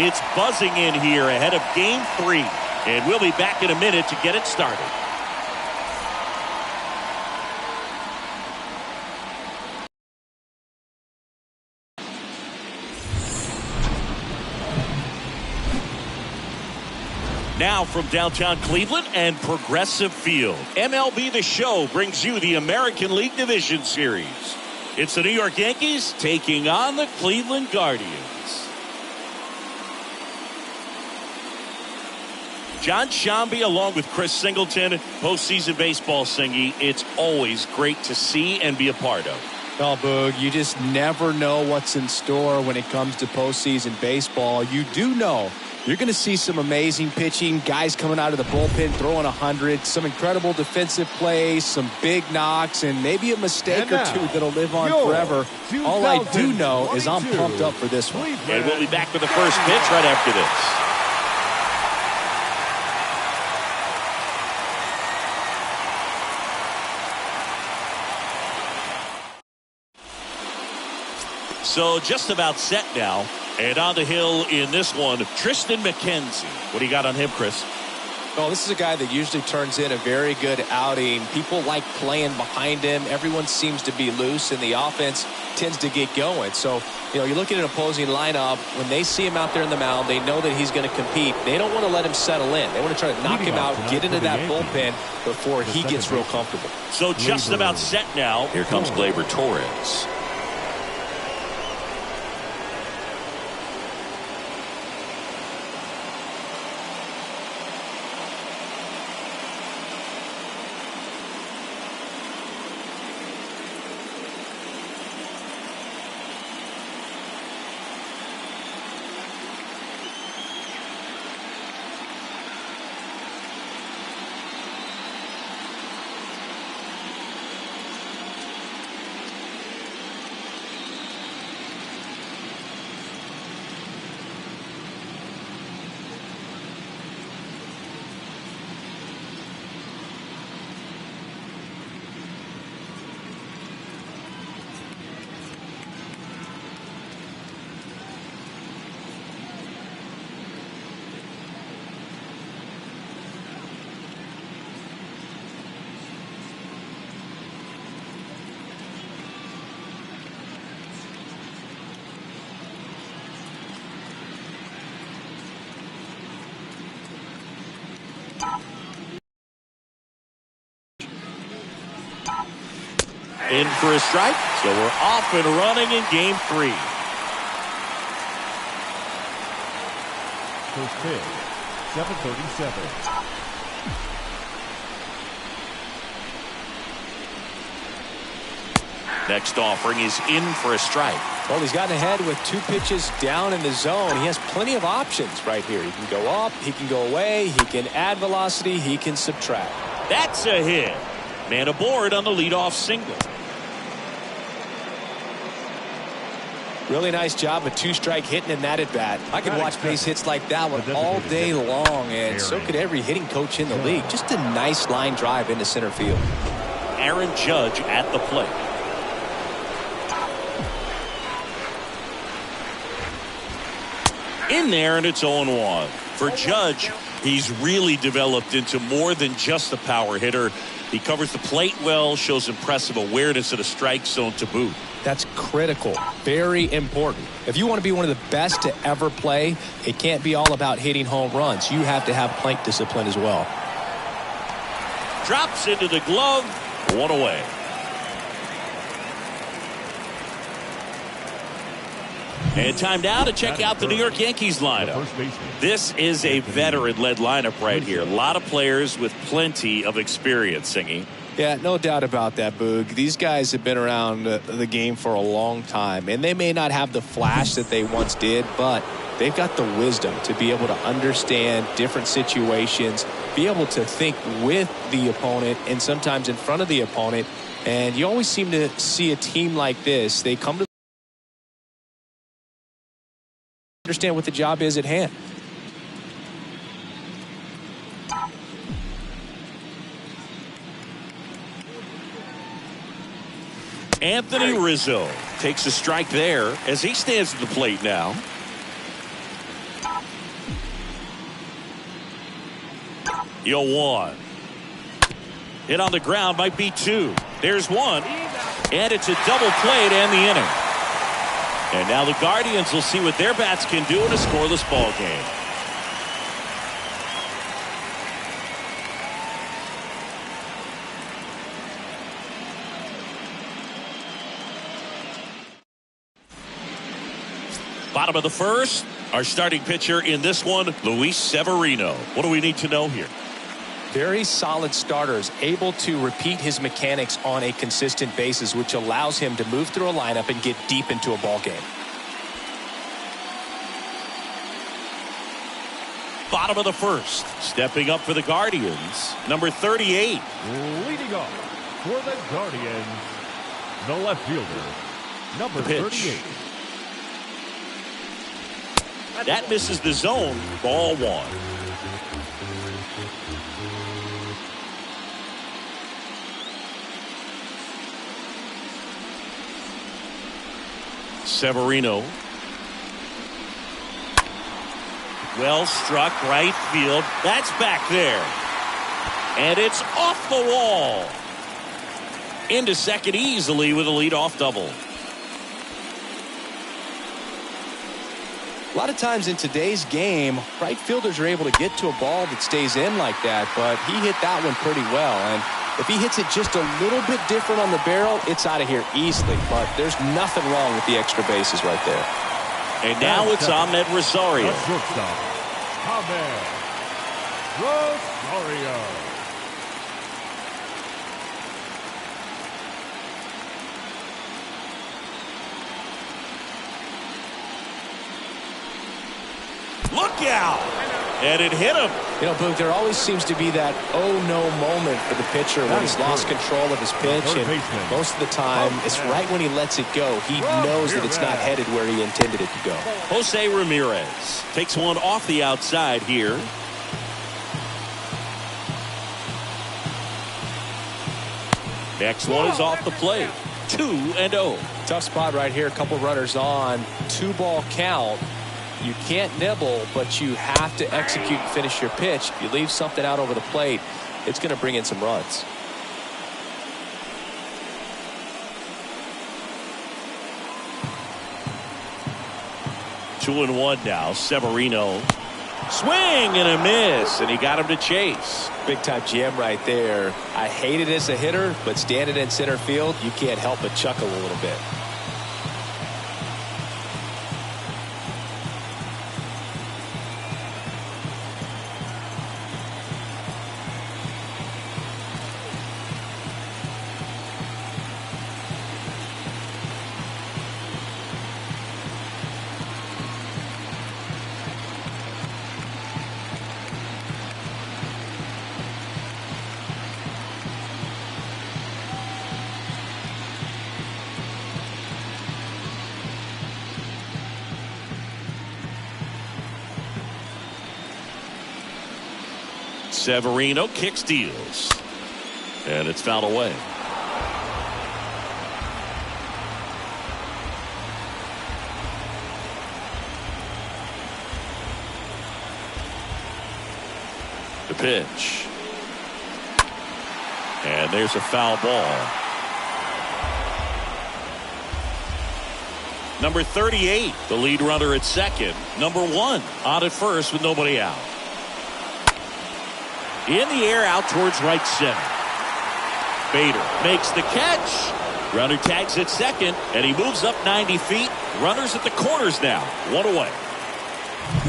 It's buzzing in here ahead of Game 3. And we'll be back in a minute to get it started. Now from downtown Cleveland and Progressive Field, MLB The Show brings you the American League Division Series. It's the New York Yankees taking on the Cleveland Guardians. John Shambi along with Chris Singleton, postseason baseball singing. It's always great to see and be a part of. Oh, Boog, you just never know what's in store when it comes to postseason baseball. You do know you're going to see some amazing pitching, guys coming out of the bullpen throwing 100, some incredible defensive plays, some big knocks, and maybe a mistake or two that'll live on forever. All I do know is I'm pumped up for this one. And we'll be back with the first pitch right after this. So just about set now. And on the hill in this one, Tristan McKenzie. What do you got on him, Chris? Well, this is a guy that usually turns in a very good outing. People like playing behind him. Everyone seems to be loose, and the offense tends to get going. So, you look at an opposing lineup, when they see him out there in the mound, they know that he's going to compete. They don't want to let him settle in. They want to try to knock him out, get into that bullpen before he gets real comfortable. So just about set now. Here comes Gleyber Torres. In for a strike. So we're off and running in Game 3. First pitch, 7:37. Next offering is in for a strike. Well, he's gotten ahead with 2 pitches down in the zone. He has plenty of options right here. He can go up, he can go away, he can add velocity, he can subtract. That's a hit. Man aboard on the leadoff single. Really nice job of 2-strike hitting in that at bat. I could watch base hits like that one all day long, and so could every hitting coach in the league. Just a nice line drive into center field. Aaron Judge at the plate. In there, and it's 0-1. For Judge, he's really developed into more than just a power hitter. He covers the plate well, shows impressive awareness at a strike zone to boot. That's critical. Very important. If you want to be one of the best to ever play, it can't be all about hitting home runs. You have to have plate discipline as well. Drops into the glove. 1 away. And time now to check out the New York Yankees lineup. This is a veteran-led lineup right here. A lot of players with plenty of experience singing. Yeah, no doubt about that, Boog. These guys have been around the game for a long time, and they may not have the flash that they once did, but they've got the wisdom to be able to understand different situations, be able to think with the opponent and sometimes in front of the opponent. And you always seem to see a team like this. They come to understand what the job is at hand. Anthony Rizzo takes a strike there as he stands at the plate now. 0-1. Hit on the ground, might be 2. There's 1. And it's a double play to end the inning. And now the Guardians will see what their bats can do in a scoreless ball game. Bottom of the first, our starting pitcher in this one, Luis Severino. What do we need to know here? Very solid starters, able to repeat his mechanics on a consistent basis, which allows him to move through a lineup and get deep into a ball game. Bottom of the first, stepping up for the Guardians, number 38. Leading off for the Guardians, the left fielder, number 38. That misses the zone. Ball 1. Severino. Well struck right field. That's back there. And it's off the wall. Into second easily with a leadoff double. A lot of times in today's game, right fielders are able to get to a ball that stays in like that, but he hit that one pretty well. And if he hits it just a little bit different on the barrel, it's out of here easily. But there's nothing wrong with the extra bases right there. And now it's Ahmed Rosario. The shortstop, Ahmed Rosario. Look out! And it hit him. You know, Boog, there always seems to be that oh-no moment for the pitcher when he's lost control of his pitch. And most of the time, it's right when he lets it go. He knows that it's not headed where he intended it to go. Jose Ramirez takes one off the outside here. Next one is off the plate. 2-0. Tough spot right here. A couple runners on. 2-ball count. You can't nibble, but you have to execute and finish your pitch. If you leave something out over the plate, it's going to bring in some runs. Two and one now. Severino. Swing and a miss, and he got him to chase. Big time jam right there. I hate it as a hitter, but standing in center field, you can't help but chuckle a little bit. Severino kicks, deals, and it's fouled away. The pitch, and there's a foul ball. Number 38, the lead runner at second. Number 1 on at first with nobody out. In the air out towards right center. Bader makes the catch. Runner tags at second, and he moves up 90 feet. Runners at the corners now. 1 away.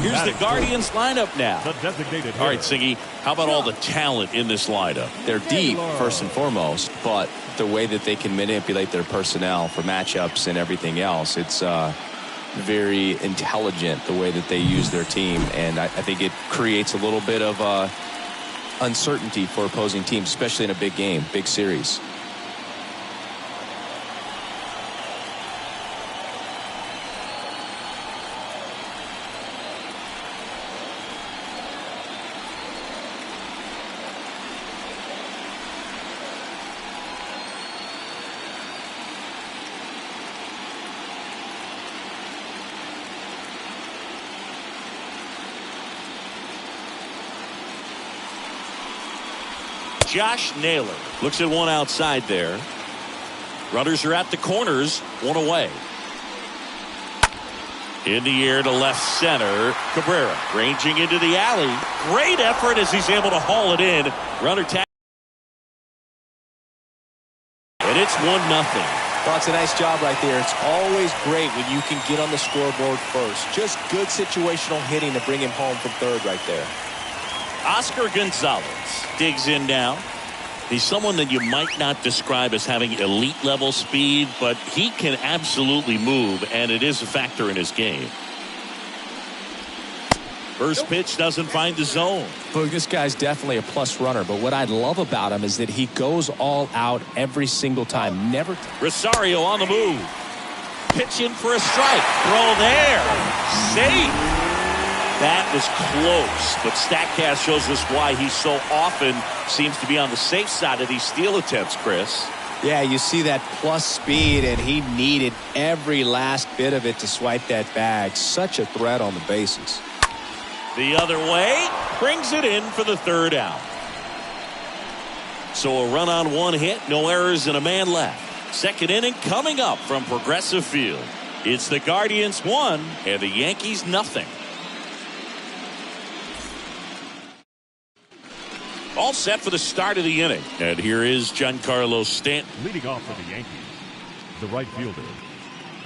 Here's the Guardians lineup now. The designated all right, Siggy, how about all the talent in this lineup? They're deep, first and foremost, but the way that they can manipulate their personnel for matchups and everything else, it's very intelligent the way that they use their team, and I think it creates a little bit of uncertainty for opposing teams, especially in a big game, big series. Josh Naylor. Looks at one outside there. Runners are at the corners, one away. In the air to left center. Cabrera ranging into the alley. Great effort as he's able to haul it in. Runner tag. And it's 1-0. Well, it's a nice job right there. It's always great when you can get on the scoreboard first. Just good situational hitting to bring him home from third right there. Oscar Gonzalez digs in now. He's someone that you might not describe as having elite level speed, but he can absolutely move, and it is a factor in his game. First pitch doesn't find the zone. Look, this guy's definitely a plus runner, but what I love about him is that he goes all out every single time. Never. Rosario on the move. Pitch in for a strike. Throw there. Safe. That was close, but StatCast shows us why he so often seems to be on the safe side of these steal attempts, Chris. Yeah, you see that plus speed, and he needed every last bit of it to swipe that bag. Such a threat on the bases. The other way, brings it in for the third out. So a run on one hit, no errors, and a man left. Second inning coming up from Progressive Field. It's the Guardians 1 and the Yankees nothing. All set for the start of the inning. And here is Giancarlo Stanton. Leading off for the Yankees, the right fielder,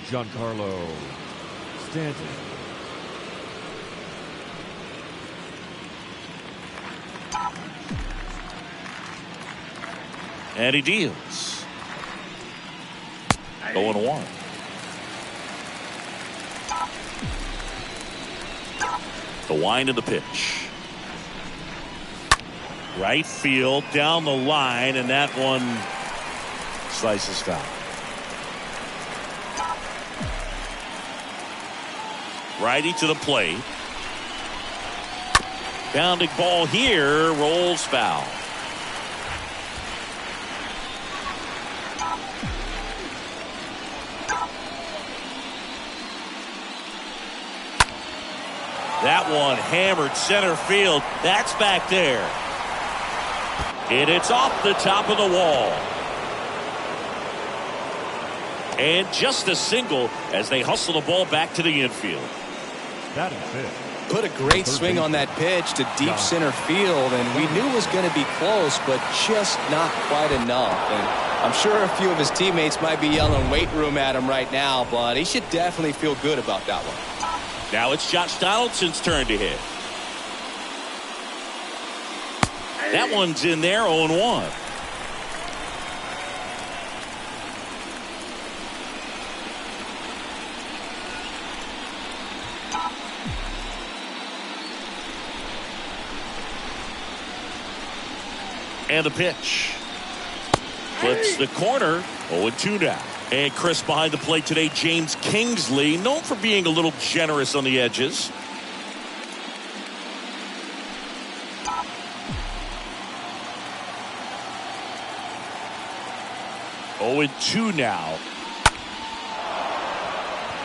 Giancarlo Stanton. And he deals. 0-1. The wind of the pitch. Right field down the line, and that one slices foul. Righty to the plate. Bounding ball here, rolls foul. That one hammered center field. That's back there. And it's off the top of the wall. And just a single as they hustle the ball back to the infield. That is it. Put a great swing on that pitch to deep center field, and we knew it was going to be close, but just not quite enough. And I'm sure a few of his teammates might be yelling weight room at him right now, but he should definitely feel good about that one. Now it's Josh Donaldson's turn to hit. That one's in there, 0-1. And the pitch. Flips the corner, 0-2 now. And Chris behind the plate today, James Kingsley, known for being a little generous on the edges. Oh, 2 now.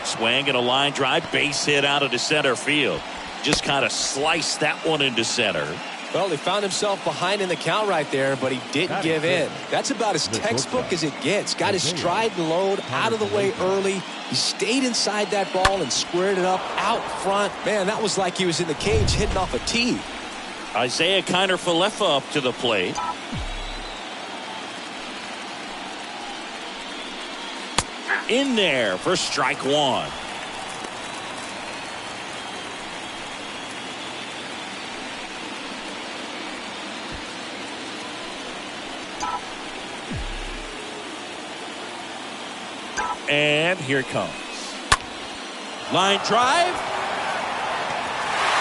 Swing and a line drive, base hit out of the center field. Just kind of sliced that one into center. Well, he found himself behind in the count right there, but he didn't give in. That's about as textbook as it gets. Got his stride and load out of the way early. He stayed inside that ball and squared it up out front. Man, that was like he was in the cage hitting off a tee. Isaiah Kiner-Falefa up to the plate. In there for strike one. And here it comes. Line drive.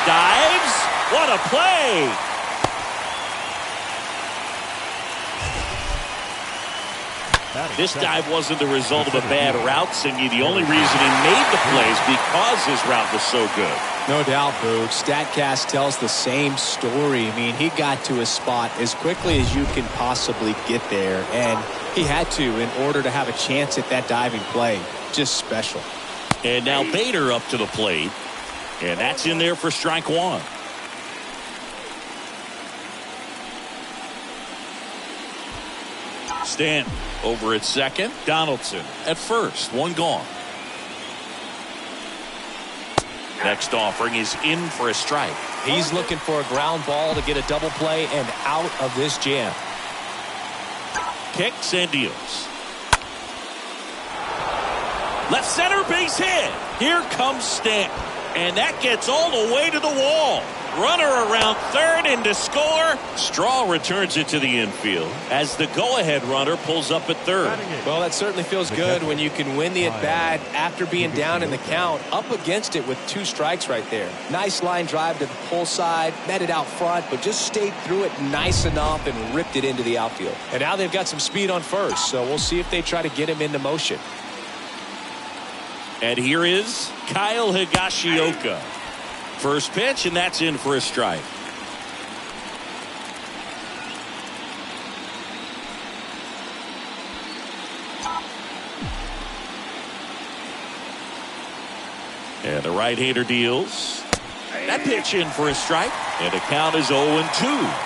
Dives. What a play. This dive wasn't the result of a bad route, Singy. The only reason he made the play is because his route was so good. No doubt, Boog. StatCast tells the same story. I mean, he got to his spot as quickly as you can possibly get there, and he had to in order to have a chance at that diving play. Just special. And now Bader up to the plate, and that's in there for strike one. Stanton over at second. Donaldson at first. One gone. Next offering is in for a strike. He's looking for a ground ball to get a double play and out of this jam. Kicks and deals. Left center base hit. Here comes Stanton. And that gets all the way to the wall. Runner around third and to score. Straw returns it to the infield as the go-ahead runner pulls up at third. Well, that certainly feels good when you can win the at-bat after being down in the count, up against it with 2 strikes right there. Nice line drive to the pull side, met it out front, but just stayed through it nice enough and ripped it into the outfield. And now they've got some speed on first, so we'll see if they try to get him into motion. And here is Kyle Higashioka. First pitch, and that's in for a strike. And the right-hander deals. That pitch in for a strike. And the count is 0-2.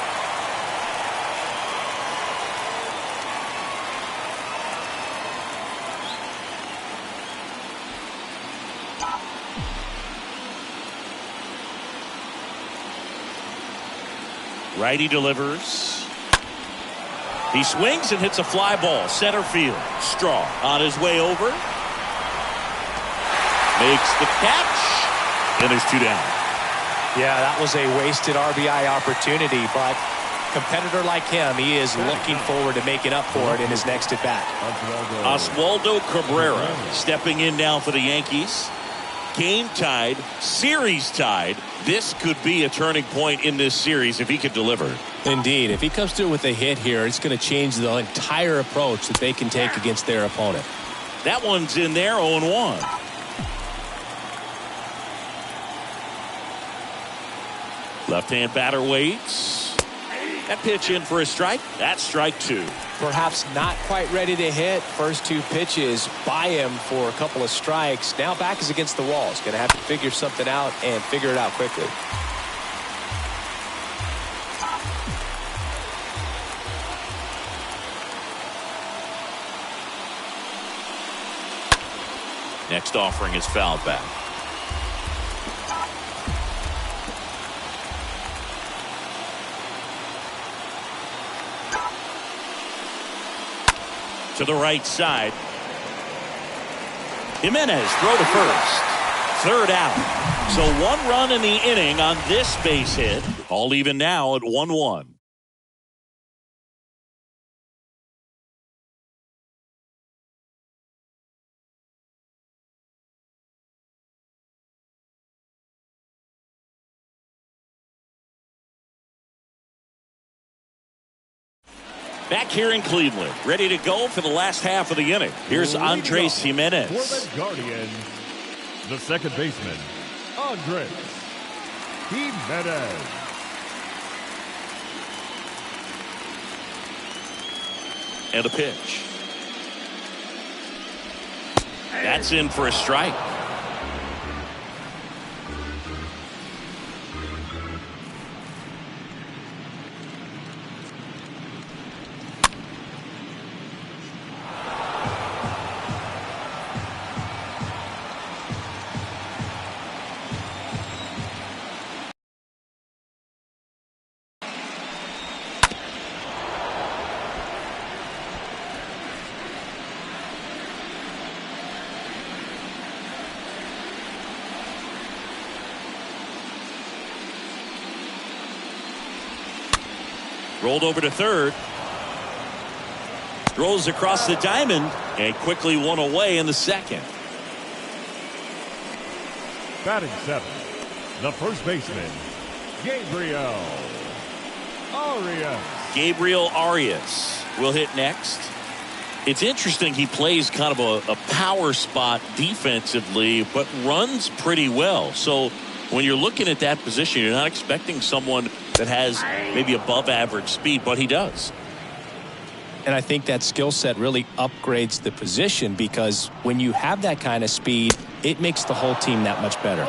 Righty delivers. He swings and hits a fly ball. Center field. Straw on his way over. Makes the catch. And there's 2 down. Yeah, that was a wasted RBI opportunity, but competitor like him, he is looking forward to making up for it in his next at-bat. Oswaldo Cabrera stepping in now for the Yankees. Game tied, series tied. This could be a turning point in this series if he could deliver. Indeed. If he comes through with a hit here, it's going to change the entire approach that they can take against their opponent. That one's in there, 0-1. Left-hand batter waits. That pitch in for a strike. That's strike 2. Perhaps not quite ready to hit. First 2 pitches by him for a couple of strikes. Now back is against the wall. He's going to have to figure something out and figure it out quickly. Next offering is fouled back. To the right side. Jimenez throw to first. Third out. So 1 run in the inning on this base hit. All even now at 1-1. Back here in Cleveland, ready to go for the last half of the inning. Here's Andres Jimenez. For the Guardians, the second baseman, Andres Jimenez. And a pitch. That's in for a strike. Rolled over to third. Throws across the diamond and quickly one away in the second. Batting 7, the first baseman, Gabriel Arias. Gabriel Arias will hit next. It's interesting, he plays kind of a power spot defensively, but runs pretty well. So when you're looking at that position, you're not expecting someone that has maybe above average speed, but he does. And I think that skill set really upgrades the position, because when you have that kind of speed, it makes the whole team that much better.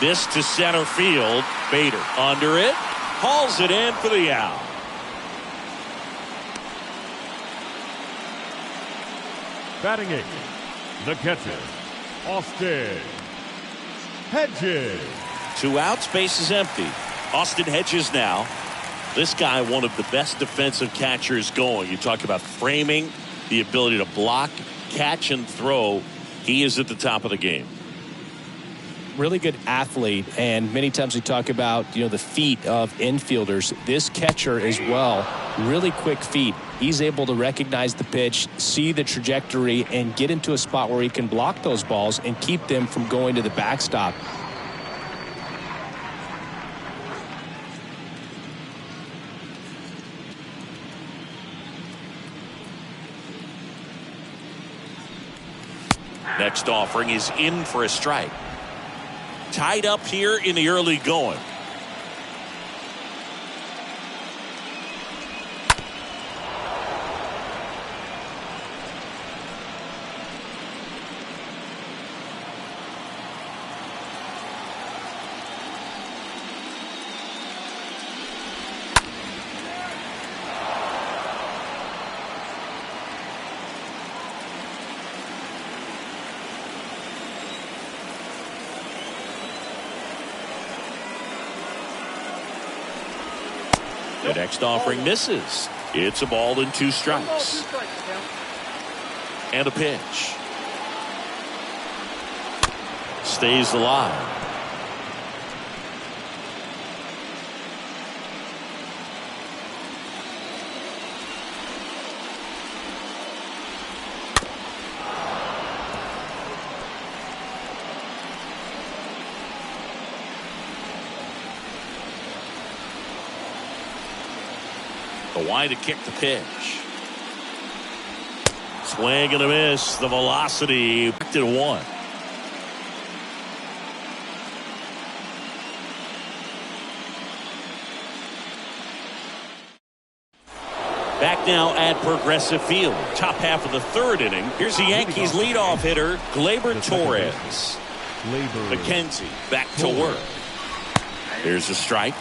This to center field. Bader under it. Hauls it in for the out. Batting 8, the catcher, Austin Hedges. 2 outs, base is empty. Austin Hedges now. This guy, one of the best defensive catchers going. You talk about framing, the ability to block, catch, and throw. He is at the top of the game. Really good athlete, and many times we talk about the feet of infielders. This catcher as well, really quick feet. He's able to recognize the pitch, see the trajectory, and get into a spot where he can block those balls and keep them from going to the backstop. Next offering is in for a strike. Tied up here in the early going. The next offering misses. It's a ball and 2 strikes. And a pitch. Stays alive. The wide to kick the pitch. Swing and a miss. The velocity back to 1. Back now at Progressive Field. Top half of the 3rd inning. Here's the Yankees leadoff hitter, Gleyber Torres. McKenzie back to work. Here's a strike.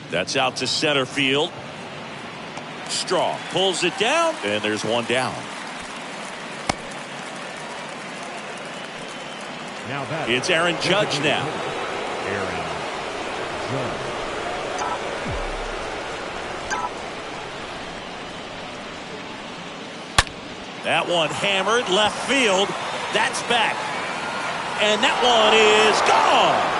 That's out to center field. Straw pulls it down, and there's 1 down. It's Aaron Judge now. Aaron Judge. That one hammered left field. That's back. And that one is gone.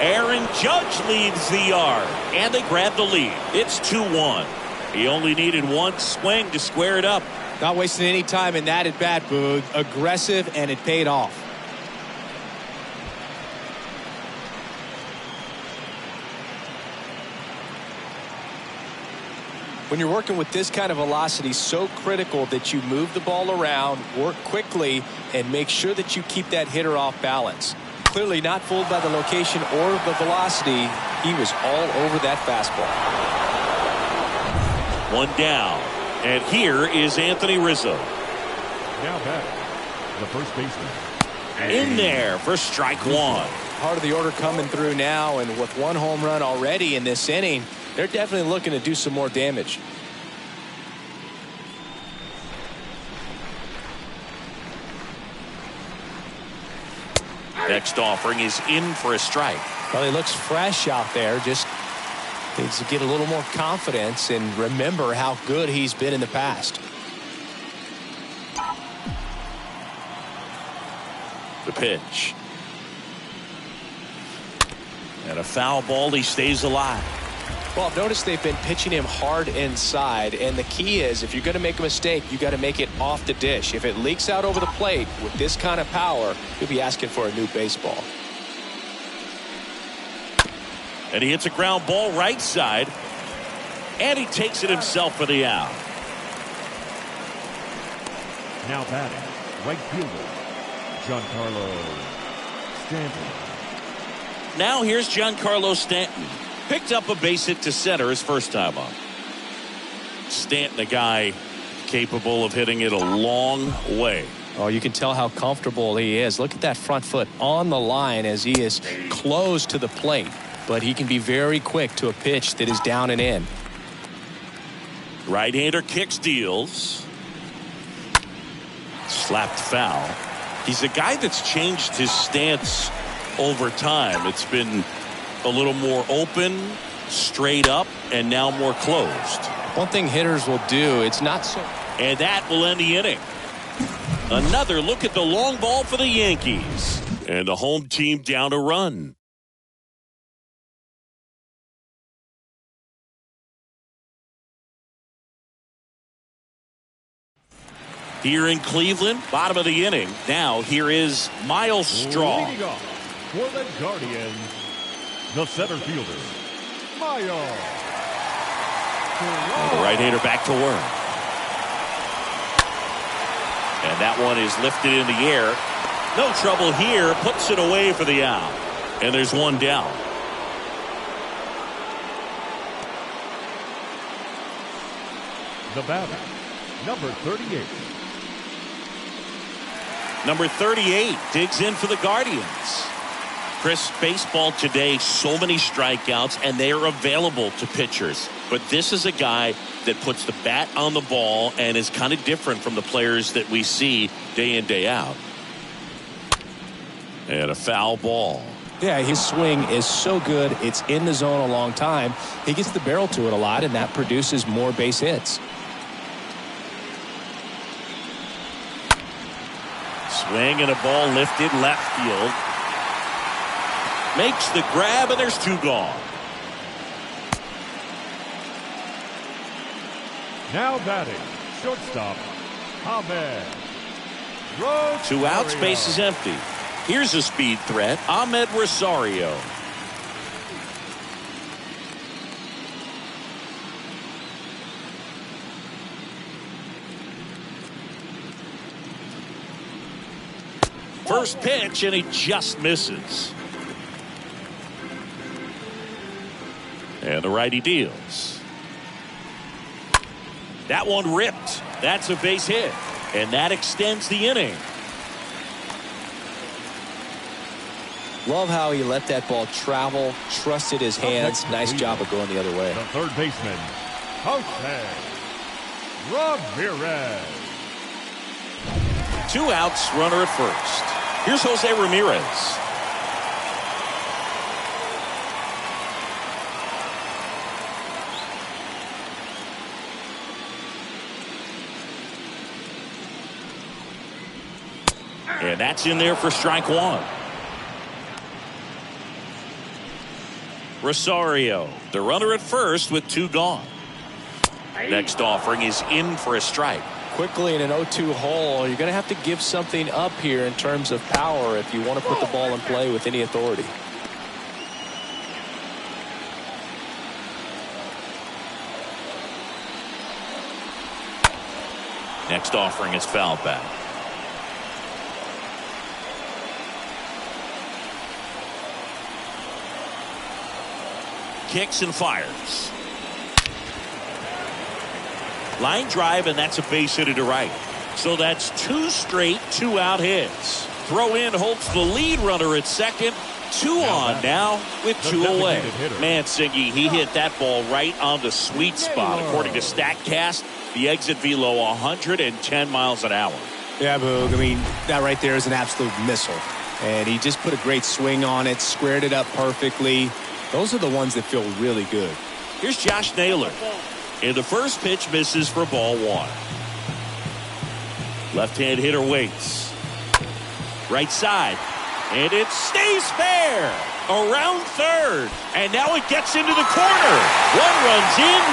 Aaron Judge leads the yard, and they grab the lead. It's 2-1. He only needed 1 swing to square it up. Not wasting any time in that at bat, Boog. Aggressive, and it paid off. When you're working with this kind of velocity, so critical that you move the ball around, work quickly, and make sure that you keep that hitter off balance. Clearly not fooled by the location or the velocity. He was all over that fastball. 1 down. And here is Anthony Rizzo. Now batting, the first baseman. In there for strike 1. Part of the order coming through now, and with 1 home run already in this inning, they're definitely looking to do some more damage. Next offering is in for a strike. Well, he looks fresh out there. Just needs to get a little more confidence and remember how good he's been in the past. The pitch. And a foul ball. He stays alive. Well, I've noticed they've been pitching him hard inside, and the key is if you're going to make a mistake, you got to make it off the dish. If it leaks out over the plate with this kind of power, you'll be asking for a new baseball. And he hits a ground ball right side, and he takes it himself for the out. Now batting, Right fielder, Giancarlo Stanton. Now here's Giancarlo Stanton. Picked up a base hit to center his first time up. Stanton, a guy capable of hitting it a long way. Oh, you can tell how comfortable he is. Look at that front foot on the line as he is close to the plate. But he can be very quick to a pitch that is down and in. Right-hander kicks, deals. Slapped foul. He's a guy that's changed his stance over time. It's been a little more open, straight up, and now more closed. One thing hitters will do, it's not so. And that will end the inning. Another look at the long ball for the Yankees. And the home team down a run. Here in Cleveland, bottom of the inning. Now here is Miles Straw. Leading off for the Guardians, the center fielder, Miles. The right-hander back to work. And that one is lifted in the air. No trouble here. Puts it away for the out. And there's one down. The batter, number 38. Number 38 digs in for the Guardians. Chris, baseball today, so many strikeouts, and they are available to pitchers. But this is a guy that puts the bat on the ball and is kind of different from the players that we see day in, day out. And a foul ball. Yeah, his swing is so good. It's in the zone a long time. He gets the barrel to it a lot, and that produces more base hits. Swing and a ball lifted left field. Makes the grab, and there's two gone. Now batting, shortstop, Ahmed. Two outs, base is empty. Here's a speed threat, Ahmed Rosario. First pitch, and he just misses. And the righty deals. That one ripped. That's a base hit. And that extends the inning. Love how he let that ball travel, trusted his hands. Nice job of going the other way. The third baseman, Jose Ramirez. Two outs, runner at first. Here's Jose Ramirez. And that's in there for strike one. Rosario, the runner at first with two gone. Next offering is in for a strike. Quickly in an 0-2 hole, you're going to have to give something up here in terms of power if you want to put the ball in play with any authority. Next offering is fouled back. Kicks and fires. Line drive, and that's a base hit to right. So that's two straight two-out hits. Throw in holds the lead runner at second. Two on now with two away. Man, Siggy, he hit that ball right on the sweet spot. According to StatCast, the exit velo 110 miles an hour. Yeah, Boog. I mean, that right there is an absolute missile. And he just put a great swing on it, squared it up perfectly. Those are the ones that feel really good. Here's Josh Naylor. And the first pitch misses for ball one. Left-hand hitter waits. Right side. And it stays fair. Around third. And now it gets into the corner. One runs in.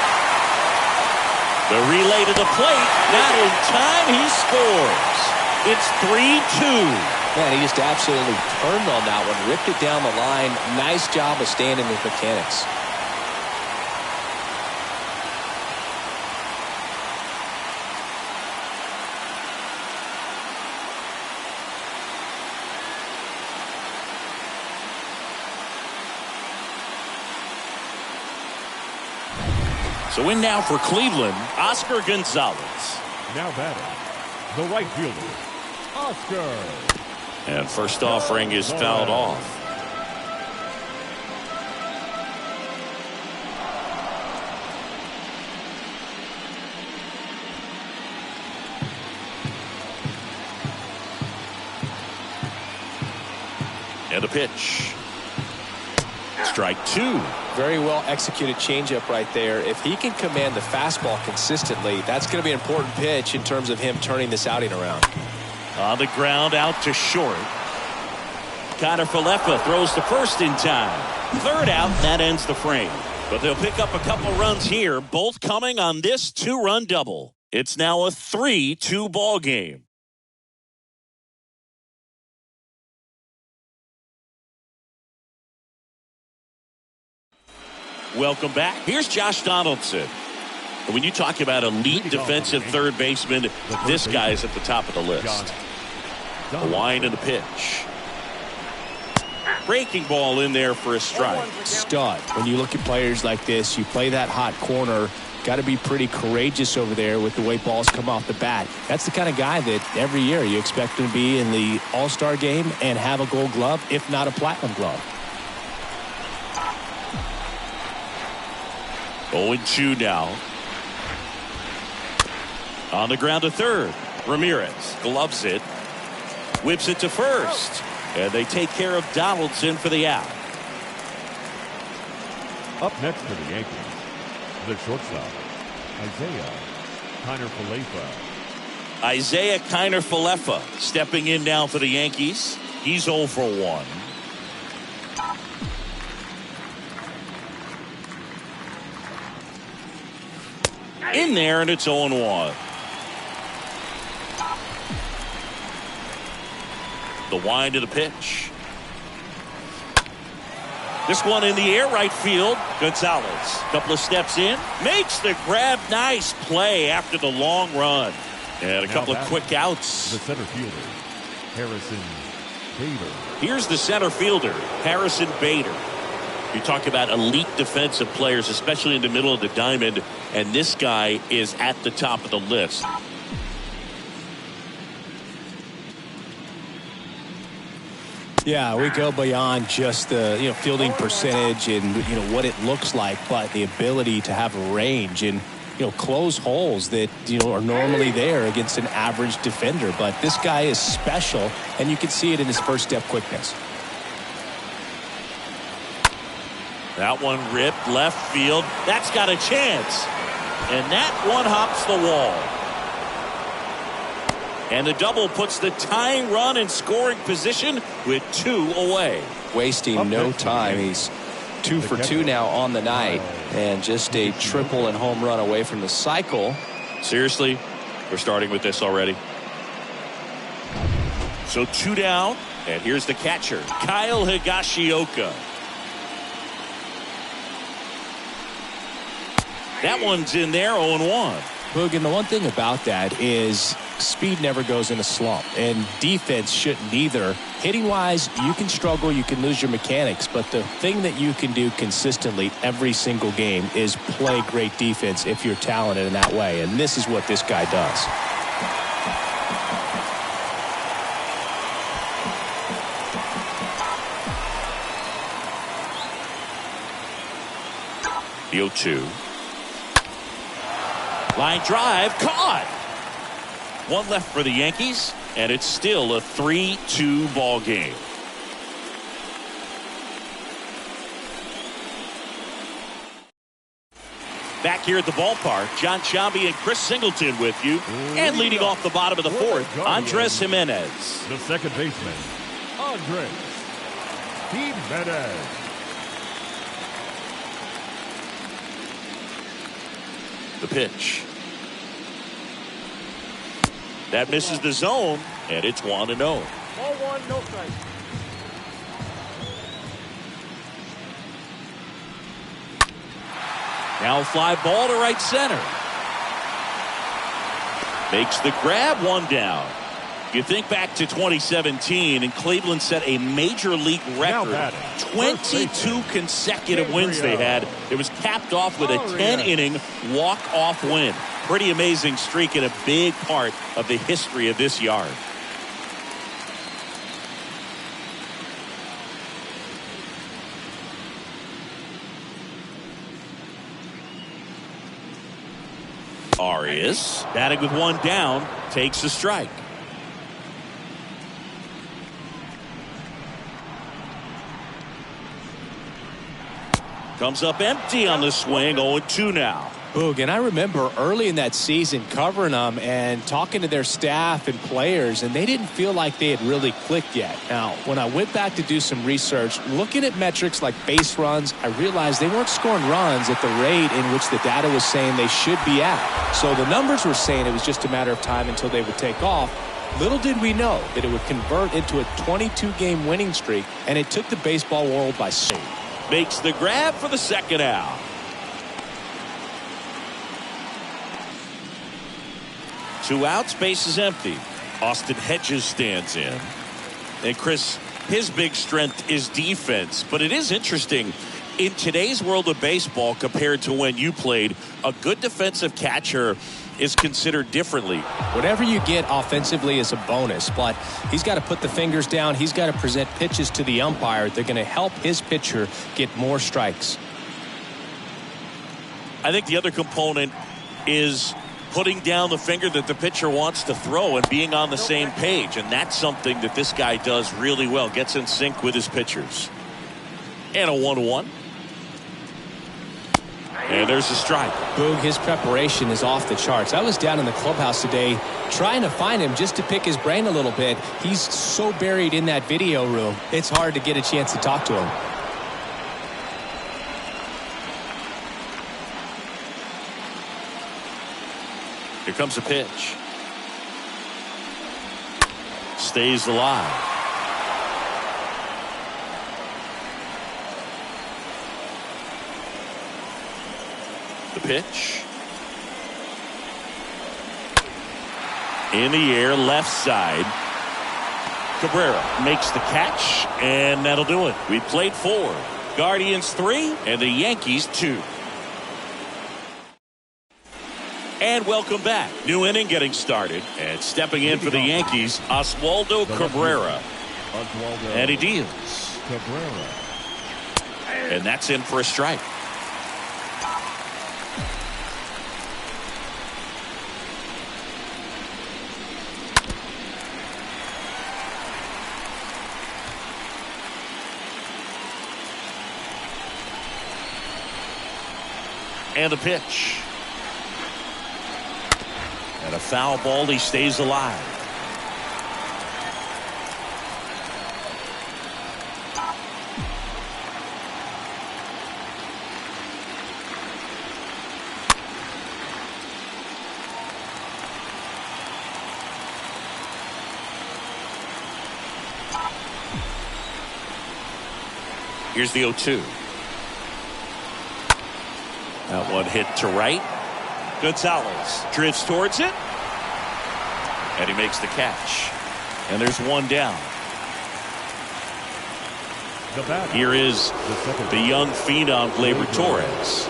The relay to the plate. Not in time. He scores. It's 3-2. Man, he just absolutely turned on that one. Ripped it down the line. Nice job of staying in his mechanics. So in now for Cleveland, Oscar Gonzalez. Now batting, the right fielder, Oscar. And first offering is fouled off. And a pitch. Strike two. Very well executed changeup right there. If he can command the fastball consistently, that's going to be an important pitch in terms of him turning this outing around. On the ground, out to short. Kiner-Falefa throws to first in time. Third out, and that ends the frame. But they'll pick up a couple runs here, both coming on this two-run double. It's now a 3-2 ball game. Welcome back. Here's Josh Donaldson. When you talk about elite defensive third baseman, this guy is at the top of the list. A wind and a pitch. Breaking ball in there for a strike. Stud. When you look at players like this, you play that hot corner, got to be pretty courageous over there with the way balls come off the bat. That's the kind of guy that every year you expect him to be in the All-Star game and have a Gold Glove, if not a Platinum Glove. 0-2 now. On the ground to third. Ramirez gloves it. Whips it to first. And they take care of Donaldson for the out. Up next for the Yankees, the shortstop, Isaiah Kiner-Falefa stepping in now for the Yankees. He's 0 for 1. In there, and it's 0-1. The wind of the pitch. This one in the air, right field. Gonzalez, couple of steps in, makes the grab. Nice play after the long run. And a couple of quick outs. The center fielder, Harrison Bader. Here's the center fielder, Harrison Bader. You talk about elite defensive players, especially in the middle of the diamond, and this guy is at the top of the list. Yeah, we go beyond just the fielding percentage and what it looks like, but the ability to have a range and close holes that are normally there against an average defender. But this guy is special, and you can see it in his first step quickness. That one ripped left field. That's got a chance. And that one hops the wall. And the double puts the tying run in scoring position with 2 away. Wasting no time. He's 2 for 2 now on the night. And just a triple and home run away from the cycle. Seriously, we're starting with this already. So 2 down. And here's the catcher, Kyle Higashioka. That one's in there, 0-1. Boog, and the one thing about that is speed never goes in a slump, and defense shouldn't either. Hitting-wise, you can struggle, you can lose your mechanics, but the thing that you can do consistently every single game is play great defense if you're talented in that way, and this is what this guy does. The 0-2. Line drive, caught. One left for the Yankees, and it's still a 3-2 ball game. Back here at the ballpark, John Sciambi and Chris Singleton with you. And leading off the bottom of the fourth, Andres Jimenez. The second baseman, Andres Jimenez. The pitch. That misses the zone, and it's 1-0. Ball 1, no strike. Now fly ball to right center. Makes the grab, 1 down. You think back to 2017, and Cleveland set a major league record. 22 consecutive wins they had. It was capped off with a 10-inning walk-off win. Pretty amazing streak and a big part of the history of this yard. Arias, batting with one down, takes a strike. Comes up empty on the swing, 0-2 now. Boog, and I remember early in that season covering them and talking to their staff and players, and they didn't feel like they had really clicked yet. Now, when I went back to do some research, looking at metrics like base runs, I realized they weren't scoring runs at the rate in which the data was saying they should be at. So the numbers were saying it was just a matter of time until they would take off. Little did we know that it would convert into a 22-game winning streak, and it took the baseball world by storm. Makes the grab for the second out. Two outs, base is empty. Austin Hedges stands in. And Chris, his big strength is defense. But it is interesting, in today's world of baseball compared to when you played, a good defensive catcher is considered differently. Whatever you get offensively is a bonus, but he's got to put the fingers down. He's got to present pitches to the umpire. They're going to help his pitcher get more strikes. I think the other component is putting down the finger that the pitcher wants to throw and being on the same page. And that's something that this guy does really well. Gets in sync with his pitchers. And a 1-1. And there's a strike. Boog, his preparation is off the charts. I was down in the clubhouse today trying to find him just to pick his brain a little bit. He's so buried in that video room, it's hard to get a chance to talk to him. Here comes a pitch. Stays alive. The pitch. In the air, left side. Cabrera makes the catch, and that'll do it. We played 4. Guardians 3, and the Yankees 2. And welcome back. New inning getting started. And stepping in for the Yankees, Oswaldo Cabrera. And he deals. And that's in for a strike. And the pitch. And a foul ball. He stays alive. Here's the 0-2. That one hit to right. Gonzalez drifts towards it. And he makes the catch. And there's one down. Here is the young phenom, Gleyber Torres.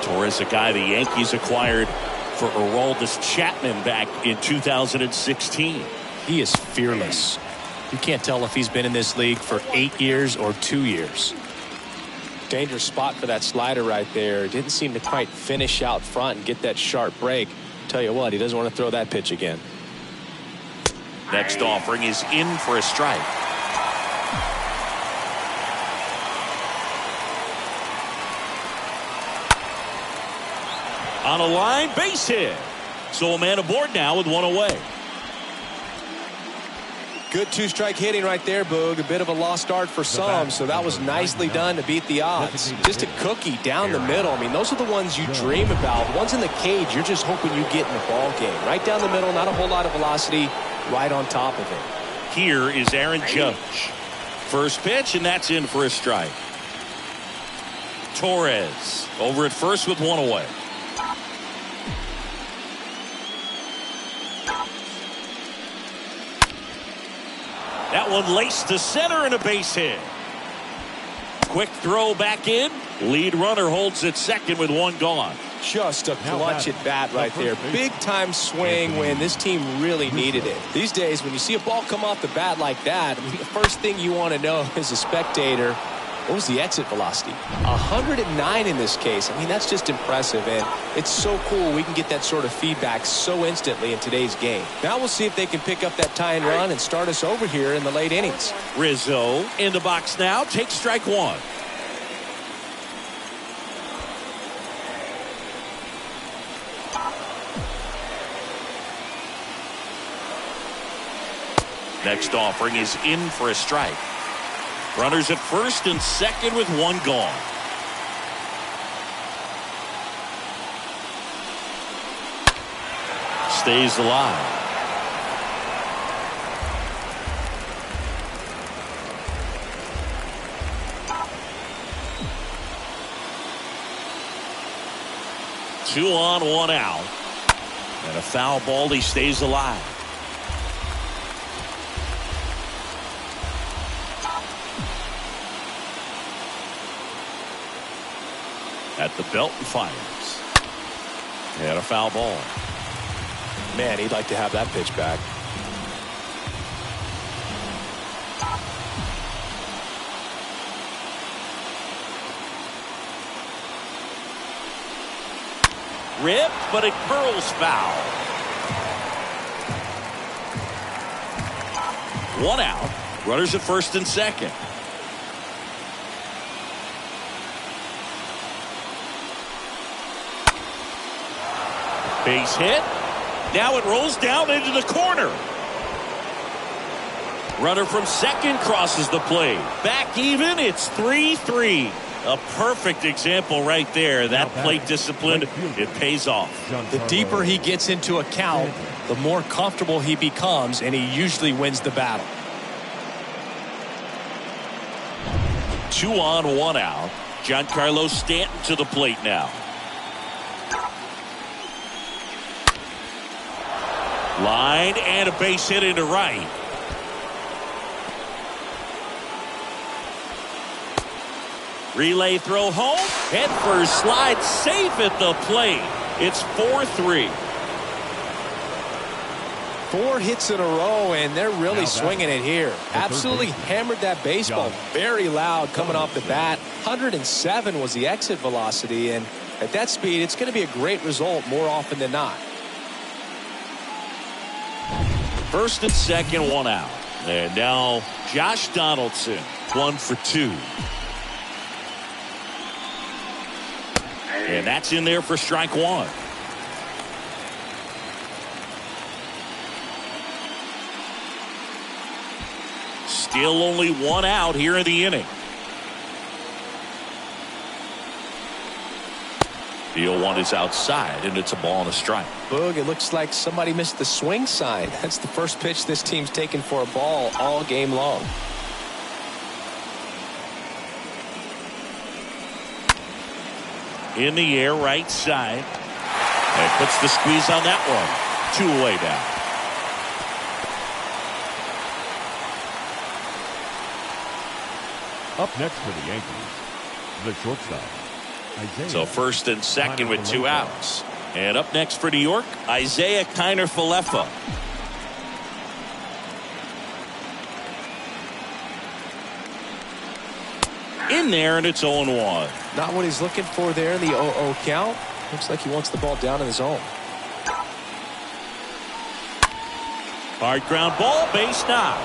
Torres, a guy the Yankees acquired for Aroldis Chapman back in 2016. He is fearless. You can't tell if he's been in this league for 8 years or 2 years. Dangerous spot for that slider right there. Didn't seem to quite finish out front and get that sharp break. Tell you what, he doesn't want to throw that pitch again. Next offering is in for a strike. On a line, base hit. So a man aboard now with one away. Good 2-strike hitting right there, Boog. A bit of a lost start for some, so that was nicely done to beat the odds. Just a cookie down the middle. I mean, those are the ones you dream about. Ones in the cage, you're just hoping you get in the ball game. Right down the middle, not a whole lot of velocity, right on top of it. Here is Aaron Judge. First pitch, and that's in for a strike. Torres over at first with one away. That one laced to center and a base hit. Quick throw back in. Lead runner holds at second with one gone. Just a clutch at bat right there. Big time swing when this team really needed it. These days, when you see a ball come off the bat like that, I mean, the first thing you want to know as a spectator, what was the exit velocity? 109 in this case. I mean, that's just impressive, and it's so cool we can get that sort of feedback so instantly in today's game. Now we'll see if they can pick up that tying run and start us over here in the late innings. Rizzo in the box now. Takes strike one. Next offering is in for a strike. Runners at first and second with one gone. Stays alive. Two on, one out. And a foul ball. He stays alive. At the belt and fires. And a foul ball. Man, he'd like to have that pitch back. Ripped, but it curls foul. One out. Runners at first and second. Base hit. Now it rolls down into the corner. Runner from second crosses the plate. Back even. It's 3-3. A perfect example right there. That plate discipline, it pays off. The deeper he gets into a count, the more comfortable he becomes, and he usually wins the battle. 2 on, 1 out. Giancarlo Stanton to the plate now. Line and a base hit into right. Relay throw home. Head first slide safe at the plate. It's 4-3. 4 hits in a row, and they're really swinging it here. Absolutely hammered that baseball. Very loud coming off the bat. 107 was the exit velocity, and at that speed, it's going to be a great result more often than not. First and second, 1 out. And now Josh Donaldson, 1 for 2. And that's in there for strike one. Still only 1 out here in the inning. The 0-1 is outside, and it's a ball and a strike. Boog, it looks like somebody missed the swing sign. That's the first pitch this team's taken for a ball all game long. In the air, right side. And puts the squeeze on that one. 2 away now. Up next for the Yankees, the shortstop. So first and second with 2 outs. And up next for New York, Isaiah Kiner-Falefa. In there, and it's 0-1. Not what he's looking for there in the 0-0 count. Looks like he wants the ball down in the zone. Hard ground ball, base knock.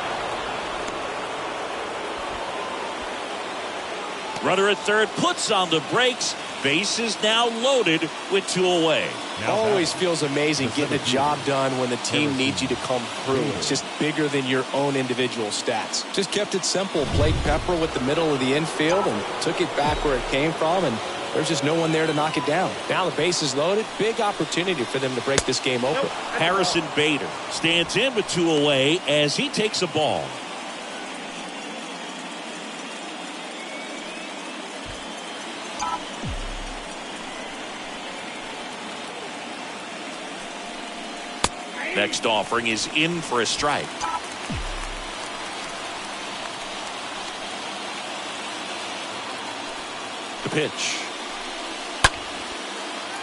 Runner at third puts on the brakes. Base is now loaded with 2 away. Always feels amazing getting a job done when the team needs you to come through. It's just bigger than your own individual stats. Just kept it simple. Played Pepper with the middle of the infield and took it back where it came from, and there's just no one there to knock it down. Now the base is loaded. Big opportunity for them to break this game open. Harrison Bader stands in with 2 away as he takes a ball. Next offering is in for a strike. The pitch.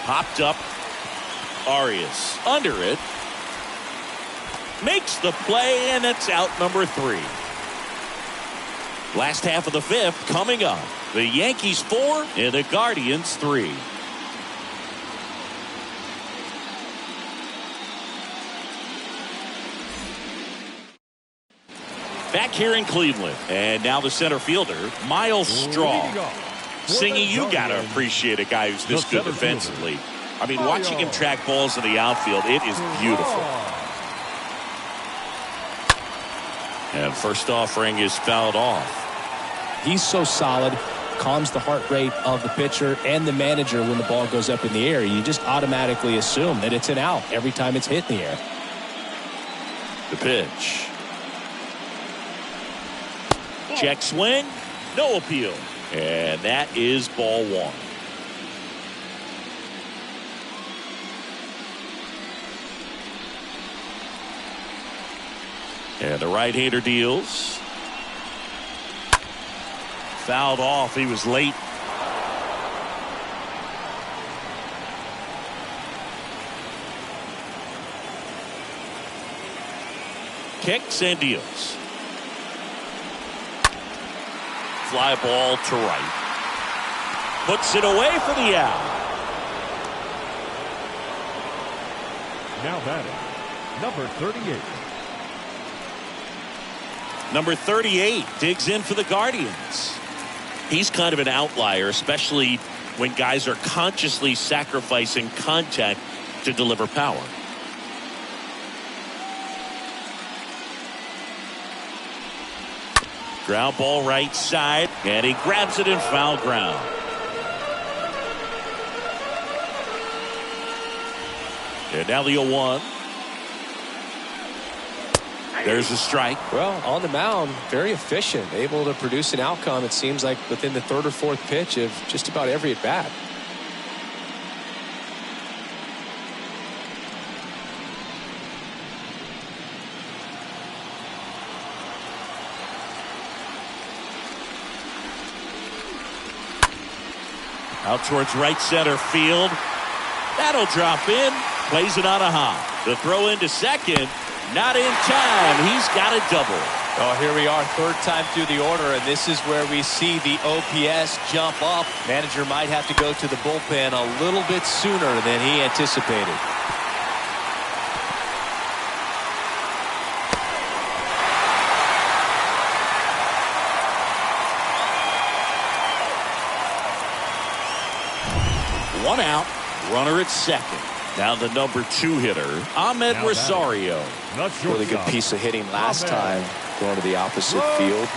Popped up. Arias under it. Makes the play, and it's out number 3. Last half of the 5th coming up. The Yankees 4 and the Guardians 3. Back here in Cleveland. And now the center fielder, Miles Straw. Singing, you got to appreciate a guy who's this good defensively. I mean, watching him track balls in the outfield, it is beautiful. And first offering is fouled off. He's so solid, calms the heart rate of the pitcher and the manager when the ball goes up in the air. You just automatically assume that it's an out every time it's hit in the air. The pitch. Check swing. No appeal. And that is ball 1. And the right-hander deals. Fouled off. He was late. Kicks and deals. Fly ball to right. Puts it away for the out. Now batting, number 38. Number 38 digs in for the Guardians. He's kind of an outlier, especially when guys are consciously sacrificing contact to deliver power. Ground ball right side, and he grabs it in foul ground. And now the 0-1. There's a strike. Well, on the mound, very efficient, able to produce an outcome, it seems like, within the 3rd or 4th pitch of just about every at bat. Out towards right center field. That'll drop in. Plays it on a hop. The throw into second. Not in time. He's got a double. Oh, here we are, 3rd time through the order, and this is where we see the OPS jump up. Manager might have to go to the bullpen a little bit sooner than he anticipated. One out. Runner at second. Now the number 2 hitter, Ahmed Rosario. Really good piece of hitting last time, going to the opposite field.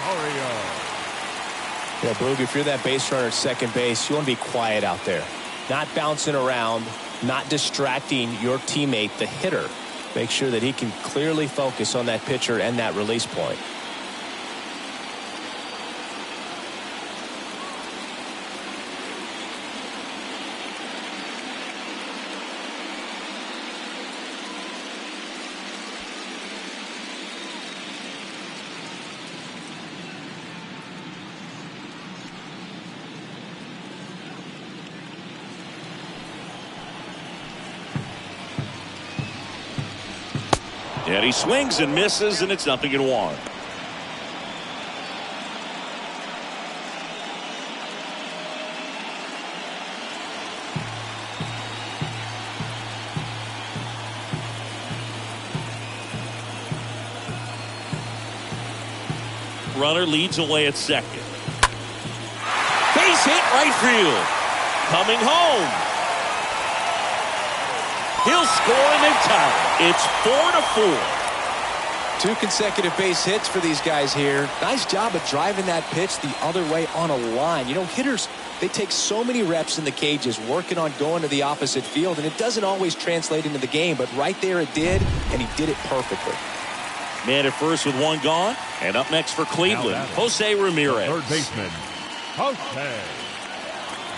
Yeah, Boog, if you're that base runner at second base, you want to be quiet out there. Not bouncing around, not distracting your teammate, the hitter. Make sure that he can clearly focus on that pitcher and that release point. And he swings and misses, and it's 0-1. Runner leads away at second. Base hit right field. Coming home. He'll score and they tie it. It's 4-4. 2 consecutive base hits for these guys here. Nice job of driving that pitch the other way on a line. You know, hitters, they take so many reps in the cages working on going to the opposite field, and it doesn't always translate into the game, but right there it did, and he did it perfectly. Man at first with 1 gone. And up next for Cleveland, Jose Ramirez. Third baseman, Jose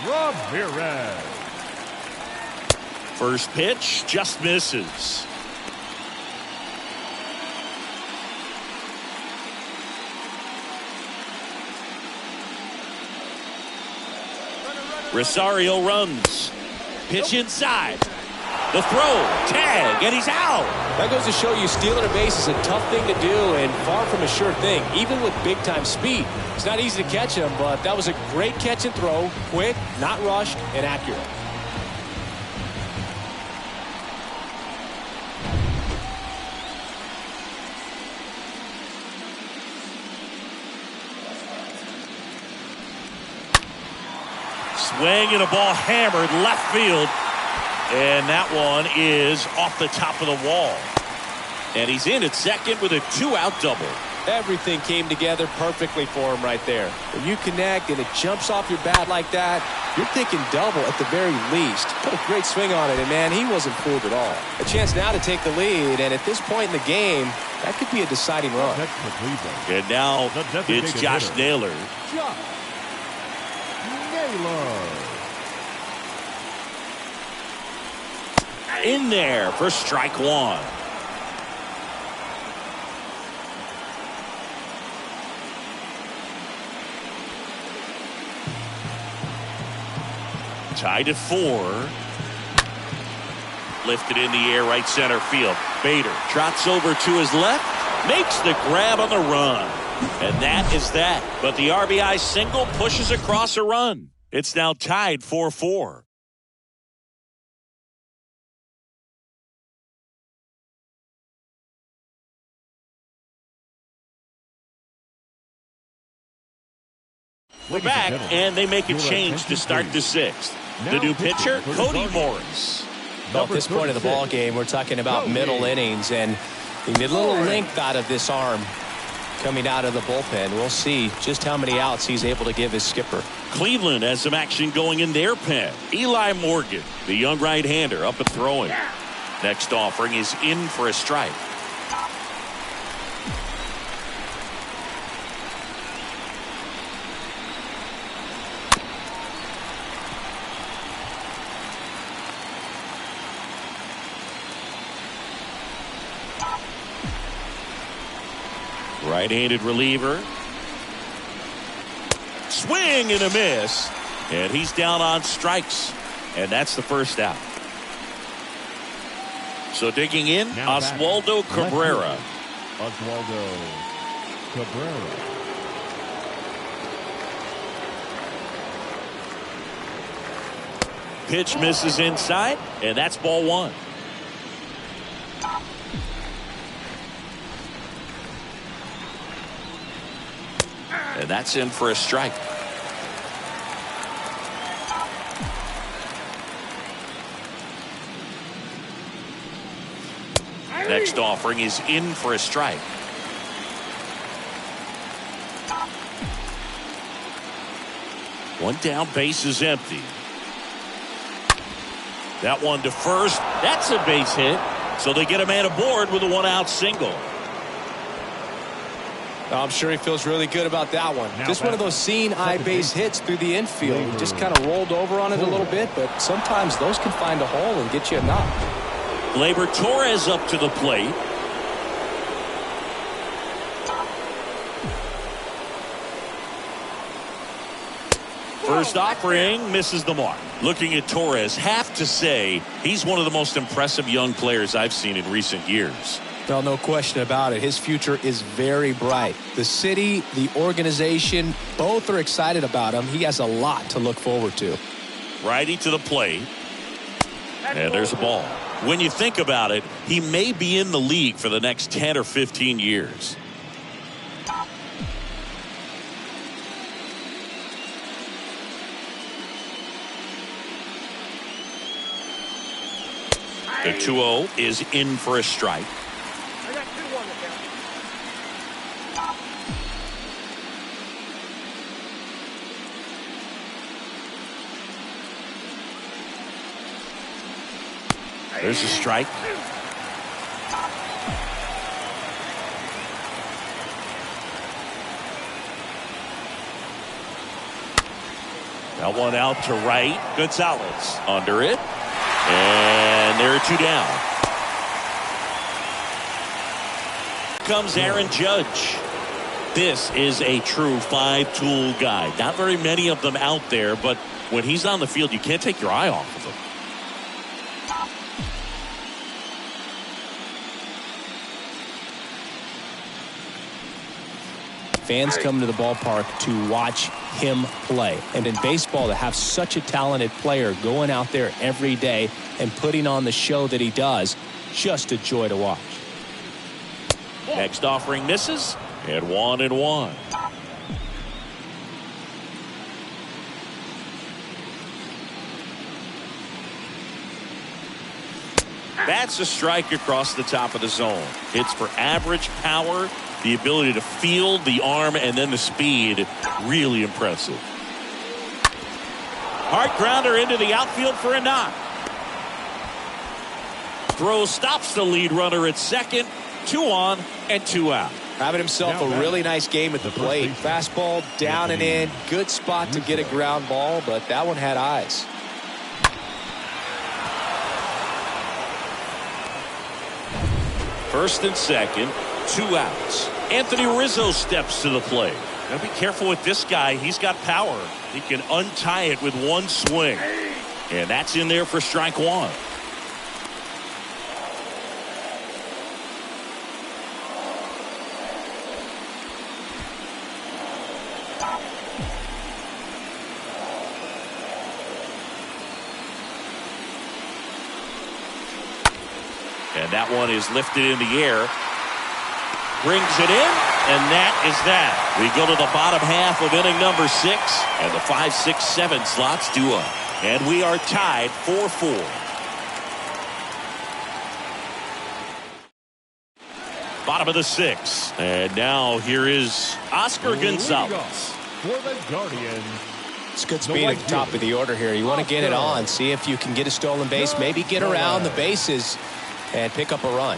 Ramirez. First pitch just misses. Rosario runs. Pitch inside. The throw, tag, and he's out. That goes to show you stealing a base is a tough thing to do and far from a sure thing, even with big-time speed. It's not easy to catch him, but that was a great catch and throw, quick, not rushed, and accurate. Swing and a ball hammered left field. And that one is off the top of the wall. And he's in at second with a 2-out double. Everything came together perfectly for him right there. When you connect and it jumps off your bat like that, you're thinking double at the very least. Put a great swing on it, and man, he wasn't fooled at all. A chance now to take the lead, and at this point in the game, that could be a deciding run. And now it's Josh Naylor. Josh Naylor. In there for strike one. Tied at 4. Lifted in the air right center field. Bader trots over to his left. Makes the grab on the run. And that is that. But the RBI single pushes across a run. It's now tied 4-4. We're back, and they make a change to start the 6th. The new pitcher, Cody Morris. Well, at this point of the ball game, we're talking about middle innings, and you need a little length out of this arm coming out of the bullpen. We'll see just how many outs he's able to give his skipper. Cleveland has some action going in their pen. Eli Morgan, the young right-hander, up and throwing. Next offering is in for a strike. Right-handed reliever. Swing and a miss. And he's down on strikes. And that's the first out. So digging in, Oswaldo Cabrera. Oswaldo Cabrera. Pitch misses inside, and that's ball 1. And that's in for a strike. Next offering is in for a strike. One down, base is empty. That one to first. That's a base hit. So they get a man aboard with a 1-out single. I'm sure he feels really good about that one. Just one of those seeing eye base hits through the infield. Just kind of rolled over on it a little bit, but sometimes those can find a hole and get you a knock. Gleyber Torres up to the plate. First offering misses the mark. Looking at Torres, have to say he's one of the most impressive young players I've seen in recent years. Well, no question about it. His future is very bright. The city, the organization, both are excited about him. He has a lot to look forward to. Righty to the plate. And there's a ball. When you think about it, he may be in the league for the next 10 or 15 years. The 2-0 is in for a strike. I got 2-1 account. There's a strike. That one out to right. Gonzalez under it. And there are 2 down. Comes Aaron Judge. This is a true 5-tool guy. Not very many of them out there, but When he's on the field, you can't take your eye off of him. Fans come to the ballpark to watch him play. And in baseball, to have such a talented player going out there every day and putting on the show that he does, just a joy to watch. Next offering misses, and 1-1. That's a strike across the top of the zone. Hits for average power, the ability to field, the arm, and then the speed. Really impressive. Hard grounder into the outfield for a knock. Throw stops the lead runner at second. 2 on and 2 out. Having himself a really nice game at the plate. Fastball down and in. Good spot to get a ground ball, but that one had eyes. First and second, 2 outs. Anthony Rizzo steps to the plate. Now be careful with this guy. He's got power. He can untie it with one swing. And that's in there for strike 1. And that one is lifted in the air. Brings it in, and that is that. We go to the bottom half of inning number 6, and the 5, 6, 7 slots due up. And we are tied 4-4. Bottom of the 6th. And now here is Oscar Gonzalez. For the Guardians. It's good speed at the top of the order here. You want to get it on, see if you can get a stolen base, maybe get around the bases and pick up a run.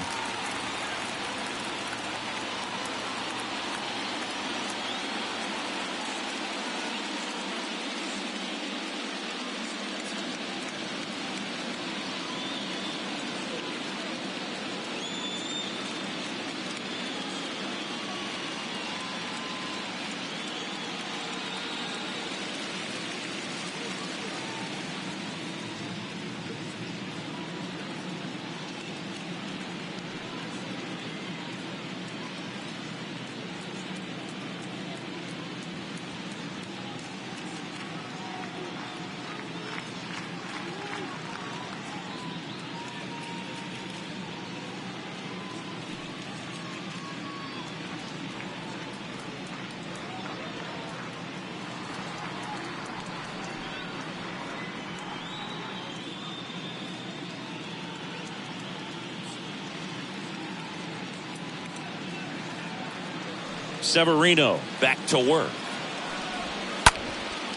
Severino back to work.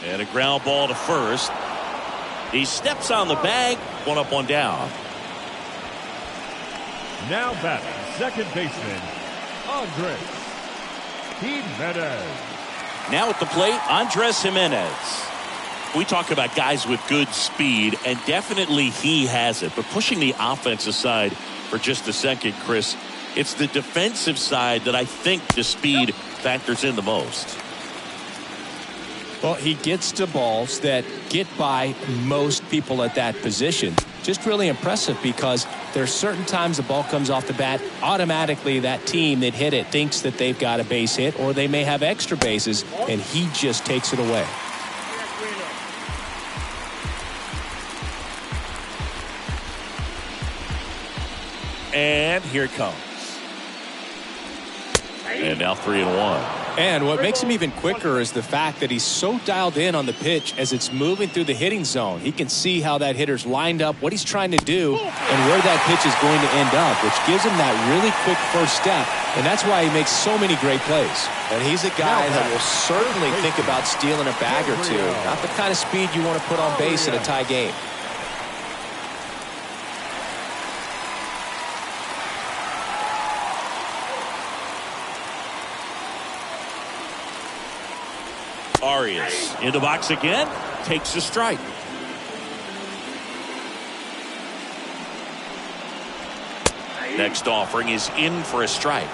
And a ground ball to first. He steps on the bag. 1 up, 1 down. Now batting, second baseman, Andres Jimenez. Now at the plate, Andres Jimenez. We talk about guys with good speed, and definitely he has it. But pushing the offense aside for just a second, Chris, it's the defensive side that I think the speed factors in the most. Well, he gets to balls that get by most people at that position. Just really impressive because there's certain times the ball comes off the bat, automatically that team that hit it thinks that they've got a base hit or they may have extra bases, and he just takes it away. And here it comes. And now 3-1. And what makes him even quicker is the fact that he's so dialed in on the pitch as it's moving through the hitting zone. He can see how that hitter's lined up, what he's trying to do, and where that pitch is going to end up, which gives him that really quick first step. And that's why he makes so many great plays. And he's a guy that will certainly think about stealing a bag or two. Not the kind of speed you want to put on base in a tie game. Arias in the box again, takes a strike. Next offering is in for a strike.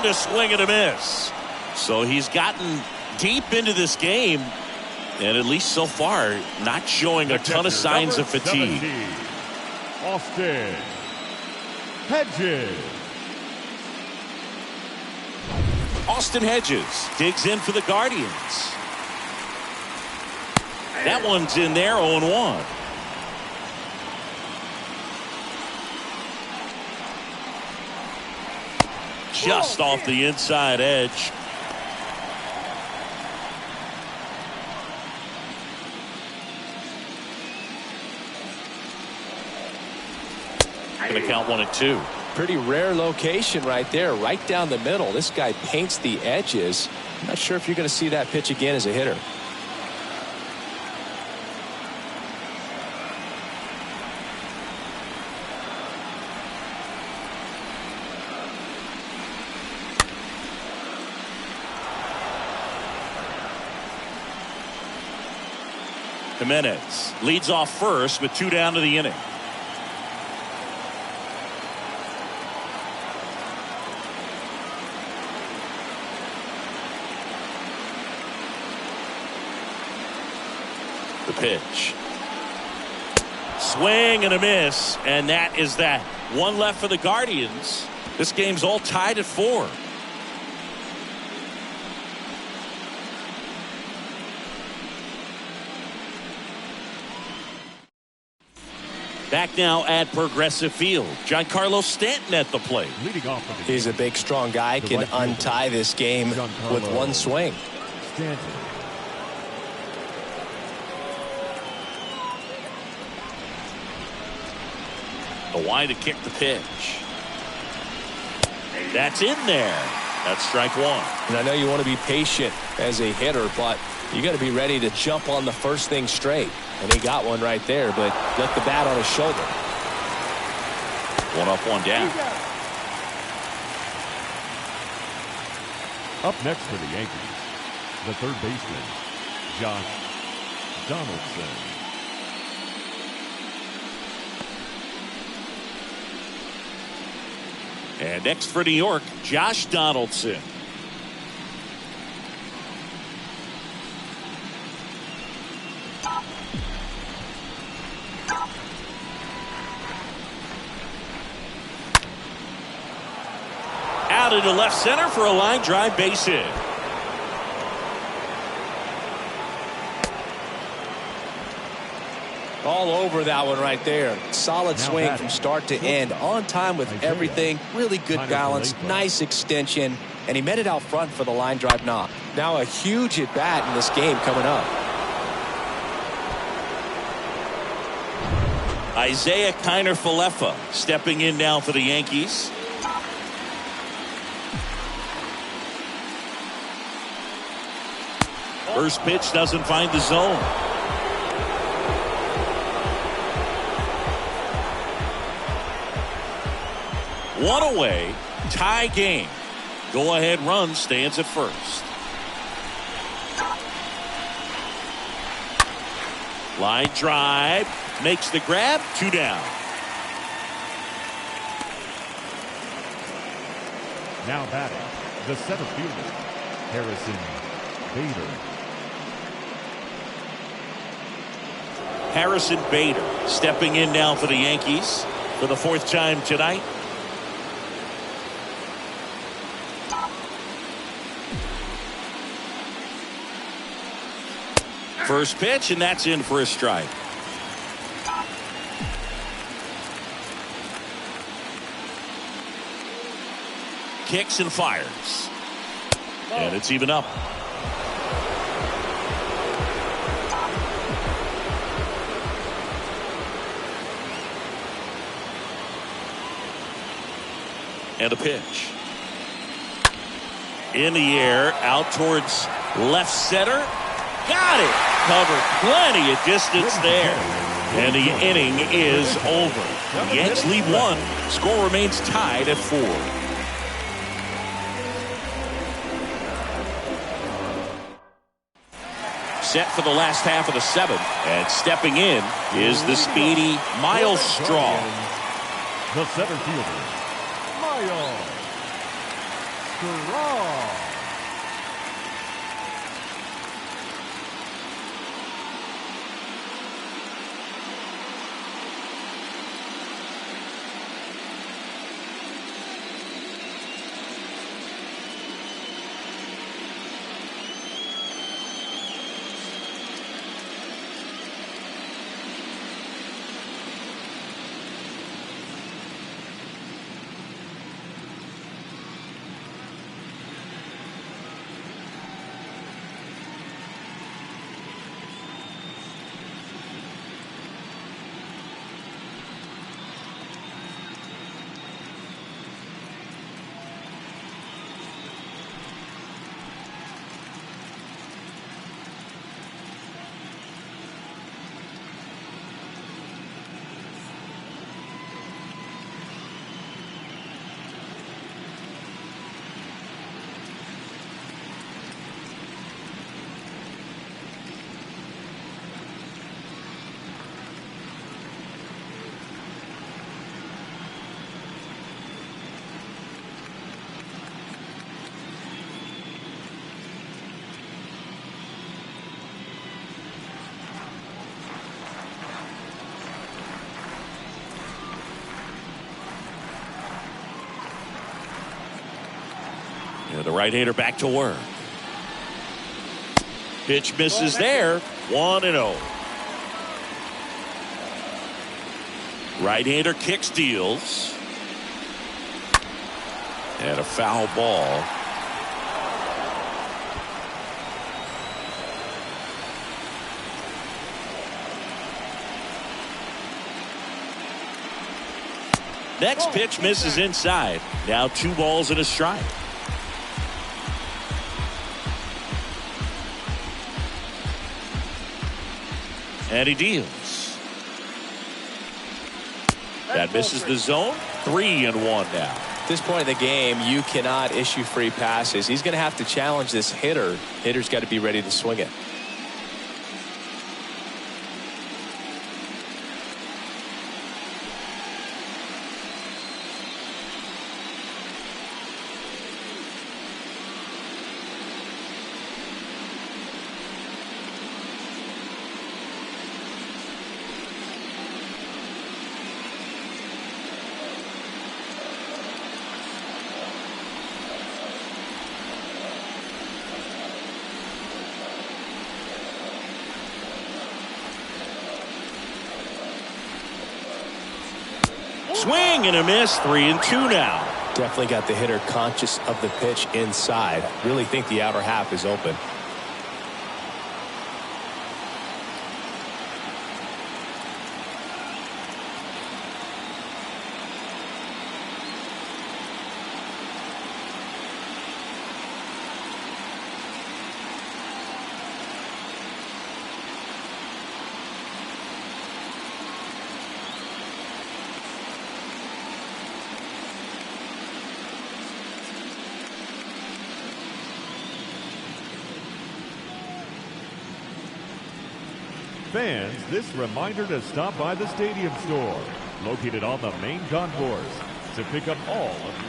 And a swing and a miss. So he's gotten deep into this game, and at least so far, not showing a ton of signs of fatigue. 17, Austin Hedges. Austin Hedges digs in for the Guardians. That one's in there, 0-1. Just off the inside edge. Going to count 1-2. Pretty rare location right there, right down the middle. This guy paints the edges. I'm not sure if you're going to see that pitch again as a hitter. Jimenez leads off first with 2 down to the inning. The pitch. Swing and a miss, and that is that. 1 left for the Guardians. This game's all tied at 4. Back now at Progressive Field. Giancarlo Stanton at the plate. Leading off of the He's a big, strong guy, can untie this game with one swing. Stanton. The wide to kick the pitch. That's in there. That's strike 1. And I know you want to be patient as a hitter, but you got to be ready to jump on the first thing straight. And he got one right there, but left the bat on his shoulder. 1 up, 1 down. Up next for the Yankees, the third baseman, Josh Donaldson. And next for New York, Josh Donaldson. Out into left center for a line drive base hit. All over that one right there. Solid swing from start to end. On time with everything. Really good balance. Nice extension. And he met it out front for the line drive knock. Now a huge at bat in this game coming up. Isaiah Kiner-Falefa stepping in now for the Yankees. First pitch doesn't find the zone. One away, tie game. Go ahead run stands at first. Line drive makes the grab, 2 down. Now batting, the center fielder, Harrison Bader. Harrison Bader stepping in now for the Yankees for the 4th time tonight. First pitch, and that's in for a strike. Kicks and fires. And it's even up. And a pitch. In the air, out towards left center. Got it. Covered plenty of distance there. And the inning is over. The Yanks lead 1. Score remains tied at 4. Set for the last half of the 7th. And stepping in is the speedy Miles Straw. The center fielder, Miles Strong. The right-hander back to work. Pitch misses there. 1-0. Right-hander kicks, deals. And a foul ball. Next pitch misses inside. Now 2 balls and a strike. And he deals. That misses the zone. 3-1 now. At this point in the game, you cannot issue free passes. He's going to have to challenge this hitter. Hitter's got to be ready to swing it. Swing and a miss. 3-2 now. Definitely got the hitter conscious of the pitch inside. Really think the outer half is open. Fans, this reminder to stop by the stadium store, located on the main concourse, to pick up all of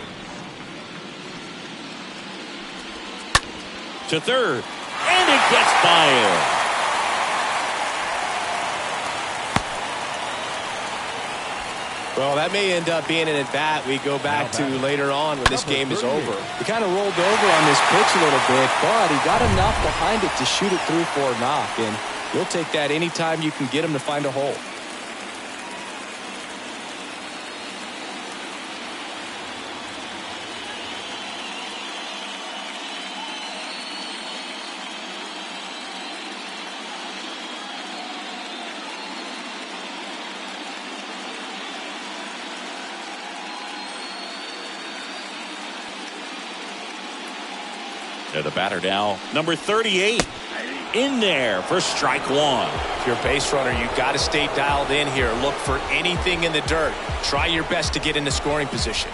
your... To third. And it gets by him. Well, that may end up being an at-bat we go back to later on when this game is over. He kind of rolled over on this pitch a little bit, but he got enough behind it to shoot it through for a knock, and you'll take that anytime you can get him to find a hole. The batter now, number 38, in there for strike one. If you're a base runner, you've got to stay dialed in here. Look for anything in the dirt. Try your best to get into scoring position.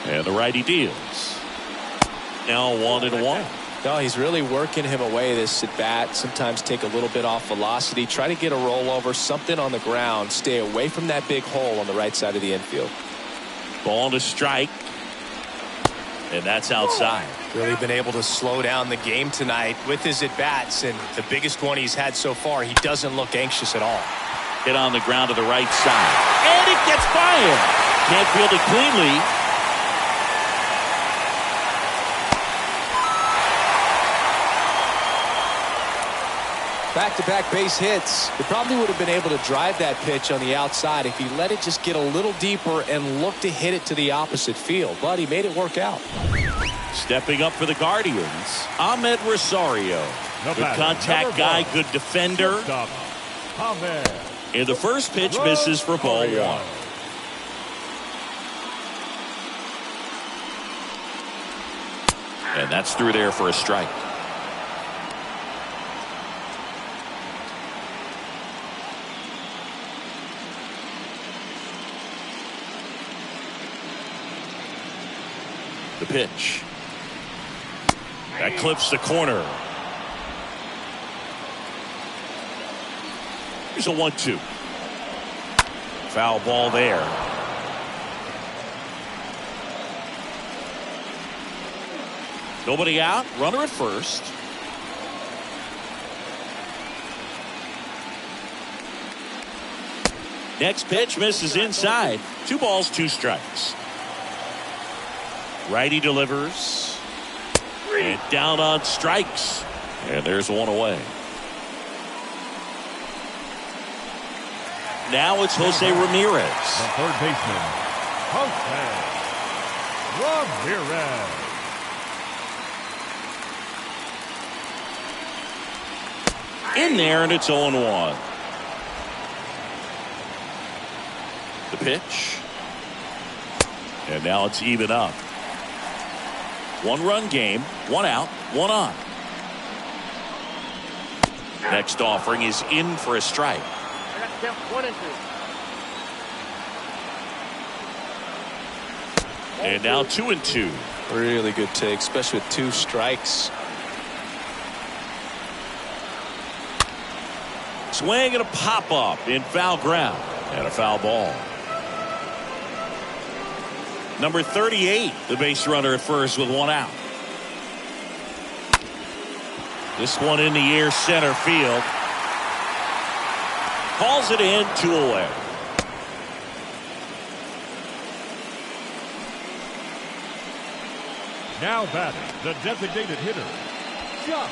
And the righty deals. Now 1-1. No, he's really working him away, this at bat. Sometimes take a little bit off velocity. Try to get a rollover, something on the ground. Stay away from that big hole on the right side of the infield. Ball to strike. And that's outside. Really been able to slow down the game tonight with his at-bats. And the biggest one he's had so far, he doesn't look anxious at all. Hit on the ground to the right side. And it gets by him. Can't field it cleanly. Back-to-back base hits. He probably would have been able to drive that pitch on the outside if he let it just get a little deeper and look to hit it to the opposite field. But he made it work out. Stepping up for the Guardians, Ahmed Rosario. Good contact guy, good defender. And the first pitch misses for ball 1. And that's through there for a strike. The pitch. That clips the corner. Here's a 1-2. Foul ball there. Nobody out. Runner at first. Next pitch misses inside. 2 balls, 2 strikes. Righty delivers. And down on strikes. And there's 1 away. Now it's Jose Ramirez. The third baseman, Jose Ramirez. In there, and it's 0-1. The pitch. And now it's even up. 1-run game, 1 out, 1 on. Next offering is in for a strike. I got to count 1 and 2. And now 2-2. Really good take, especially with 2 strikes. Swing and a pop-up in foul ground. And a foul ball. Number 38, the base runner at first with 1 out. This one in the air, center field. Calls it in, 2 away. Now batting, the designated hitter, Josh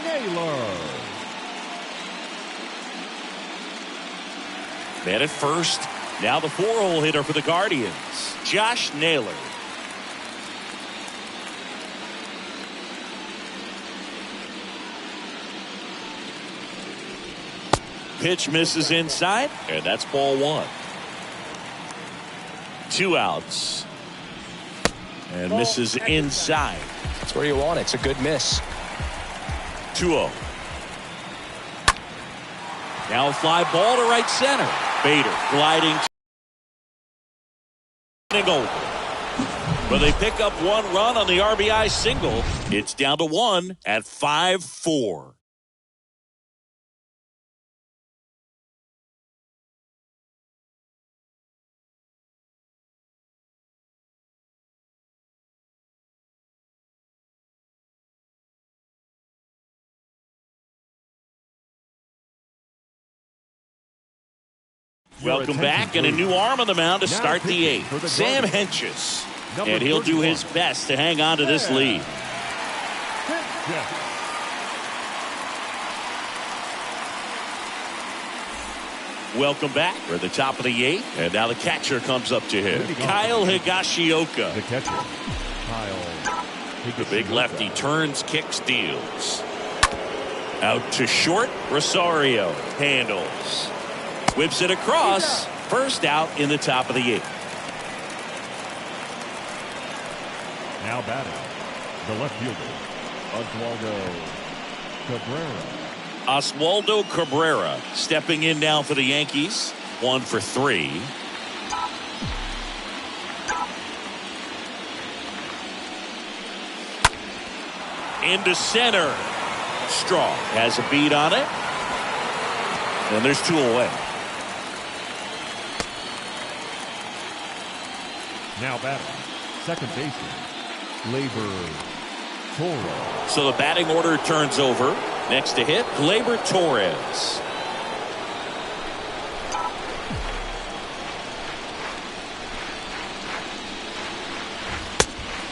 Naylor. Man at first. Now the 4-hole hitter for the Guardians, Josh Naylor. Pitch misses inside, and that's ball 1. 2 outs. And misses inside. That's where you want it. It's a good miss. 2-0. Now a fly ball to right center. Bader gliding over. But they pick up 1 run on the RBI single. It's down to 1 at 5-4. Welcome back, and a new arm on the mound to start the 8th. Sam Hentges. And he'll do his best to hang on to this lead. Welcome back. We're at the top of the 8th, and now the catcher comes up to him. Kyle Higashioka. The catcher, Kyle. The big lefty turns, kicks, deals. Out to short. Rosario handles. Whips it across. First out in the top of the 8th. Now batting, the left fielder, Oswaldo Cabrera stepping in now for the Yankees. 1 for 3. Into center. Strong has a beat on it. And there's 2 away. Now batting, second baseman, Gleyber Torres. So the batting order turns over. Next to hit, Gleyber Torres.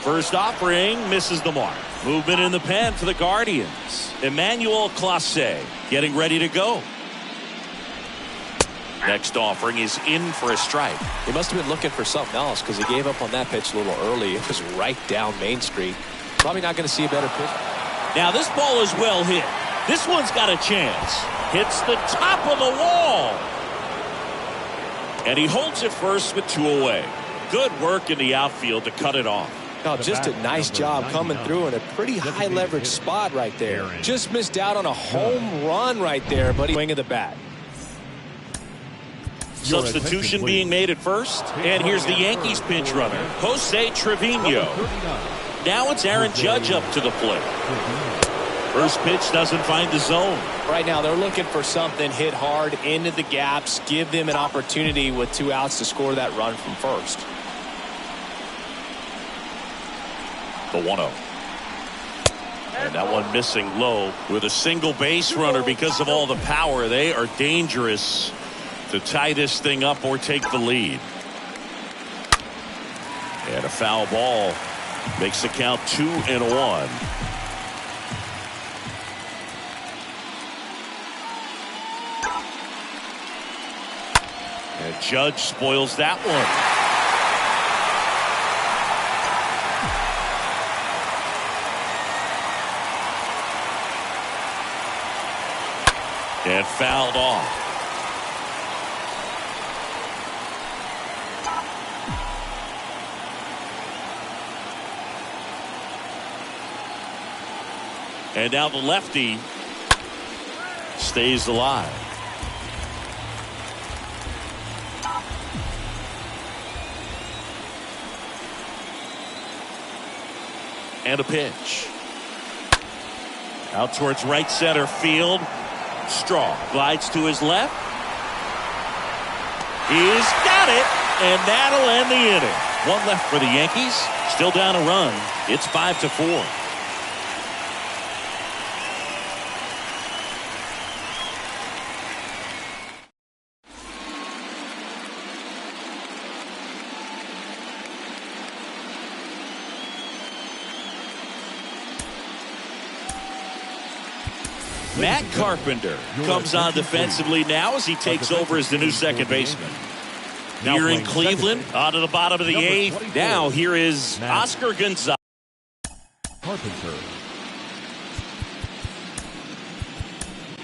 First offering misses the mark. Movement in the pen for the Guardians. Emmanuel Clase getting ready to go. Next offering is in for a strike. He must have been looking for something else because he gave up on that pitch a little early. It was right down Main Street. Probably not going to see a better pitch. Now this ball is well hit. This one's got a chance. Hits the top of the wall. And he holds it first with 2 away. Good work in the outfield to cut it off. No, just a nice job coming through in a pretty high leverage spot right there. Just missed out on a home run right there, but he wing of the bat. Substitution being made at first. And here's the Yankees pinch runner, Jose Trevino. Now it's Aaron Judge up to the plate. First pitch doesn't find the zone. Right now they're looking for something hit hard into the gaps, give them an opportunity with 2 outs to score that run from first. The 1-0. And that one missing low with a single base runner because of all the power. They are dangerous to tie this thing up or take the lead. And a foul ball makes the count 2-1. And Judge spoils that one. And fouled off. And now the lefty stays alive. And a pitch. Out towards right center field. Strong glides to his left. He's got it, and that'll end the inning. 1 left for the Yankees. Still down a run. It's 5-4. Matt Carpenter comes on defensively now as he takes over as the new second baseman. Here in Cleveland, onto the bottom of the 8th. Now here is Oscar Gonzalez. Carpenter.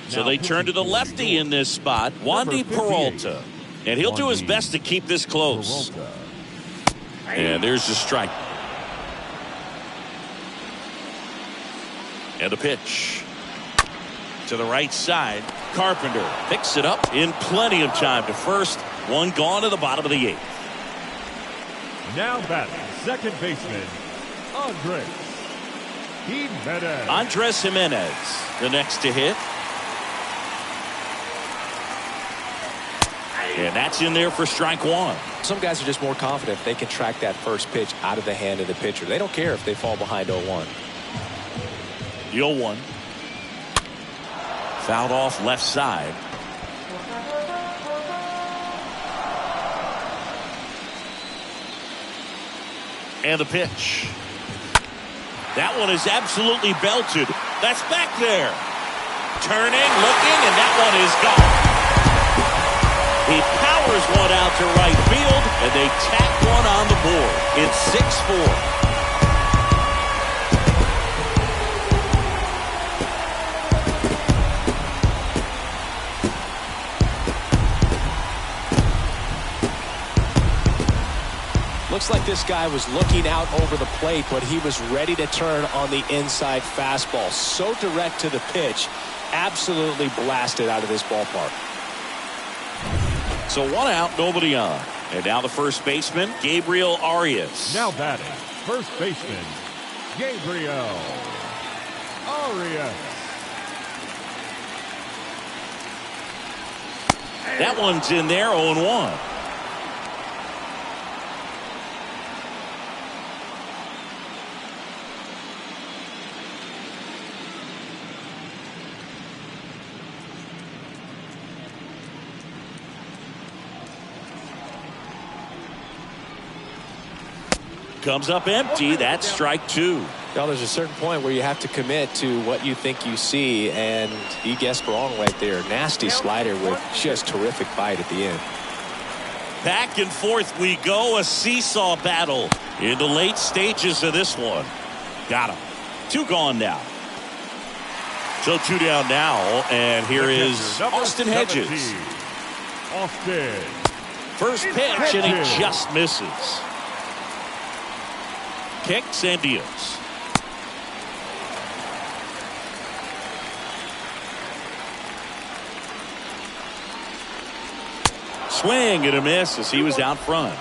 So they turn to the lefty in this spot, Wandy Peralta. And he'll do his best to keep this close. And there's the strike. And a pitch. To the right side, Carpenter picks it up in plenty of time to first. 1 gone to the bottom of the 8th. Now batting, second baseman, Andres Jimenez. Andres Jimenez, the next to hit. And that's in there for strike 1. Some guys are just more confident if they can track that first pitch out of the hand of the pitcher. They don't care if they fall behind 0-1. The 0-1. Fouled off left side. And the pitch. That one is absolutely belted. That's back there. Turning, looking, and that one is gone. He powers one out to right field, and they tack one on the board. It's 6-4. Looks like this guy was looking out over the plate, but he was ready to turn on the inside fastball. So direct to the pitch, absolutely blasted out of this ballpark. So 1 out, nobody on. And now the first baseman, Gabriel Arias. Now batting, first baseman, Gabriel Arias. That one's in there, 0-1. Comes up empty. That's strike two. Well, there's a certain point where you have to commit to what you think you see, and he guessed wrong right there. Nasty slider with just terrific bite at the end. Back and forth we go. A seesaw battle in the late stages of this one. Got him. Two gone now. So two down now, and here is Austin Hedges. Austin. First pitch, and he just misses. Kicks and deals. Swing and a miss as he was out front.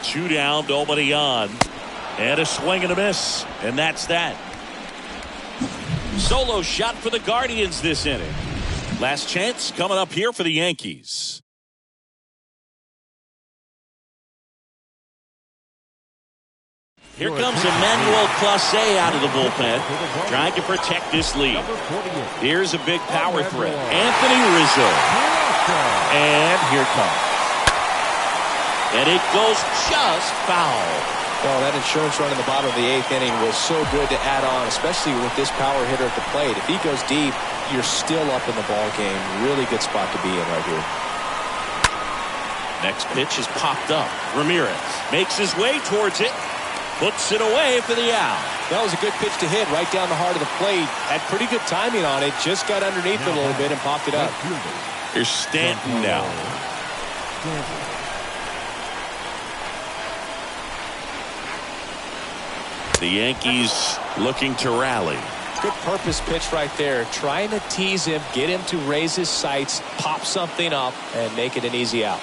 Two down, nobody on. And a swing and a miss. And that's that. Solo shot for the Guardians this inning. Last chance coming up here for the Yankees. Here comes Emmanuel Clase out of the bullpen, trying to protect this lead. Here's a big power threat. Anthony Rizzo. And here it comes. And it goes just foul. Well, that insurance run in the bottom of the 8th inning was so good to add on, especially with this power hitter at the plate. If he goes deep, you're still up in the ball game. Really good spot to be in right here. Next pitch is popped up. Ramirez makes his way towards it. Puts it away for the out. That was a good pitch to hit right down the heart of the plate. Had pretty good timing on it. Just got underneath it a little bit and popped it up. Here's Stanton now. The Yankees looking to rally. Good purpose pitch right there. Trying to tease him, get him to raise his sights, pop something up, and make it an easy out.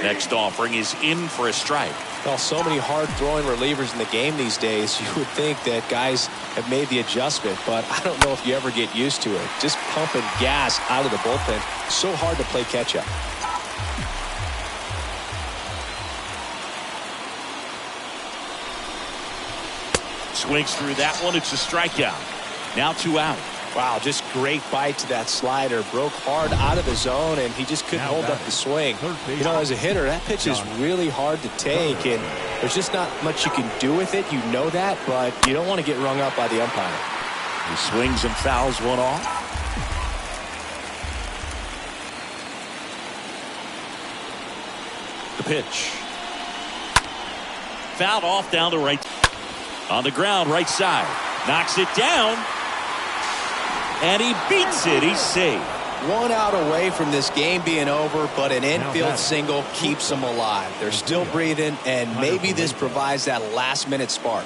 Next offering is in for a strike. Well, so many hard-throwing relievers in the game these days, you would think that guys have made the adjustment, but I don't know if you ever get used to it. Just pumping gas out of the bullpen. So hard to play catch-up. Swings through that one. It's a strikeout. Now two out. Wow, just great bite to that slider. Broke hard out of the zone, and he just couldn't hold up the swing. You know, as a hitter, that pitch is really hard to take, and there's just not much you can do with it. You know that, but you don't want to get rung up by the umpire. He swings and fouls one off. The pitch. Fouled off down the right. On the ground, right side. Knocks it down. And he beats it. He's safe. 1 out away from this game being over, but an infield single keeps them alive. They're still breathing, and maybe this provides that last-minute spark.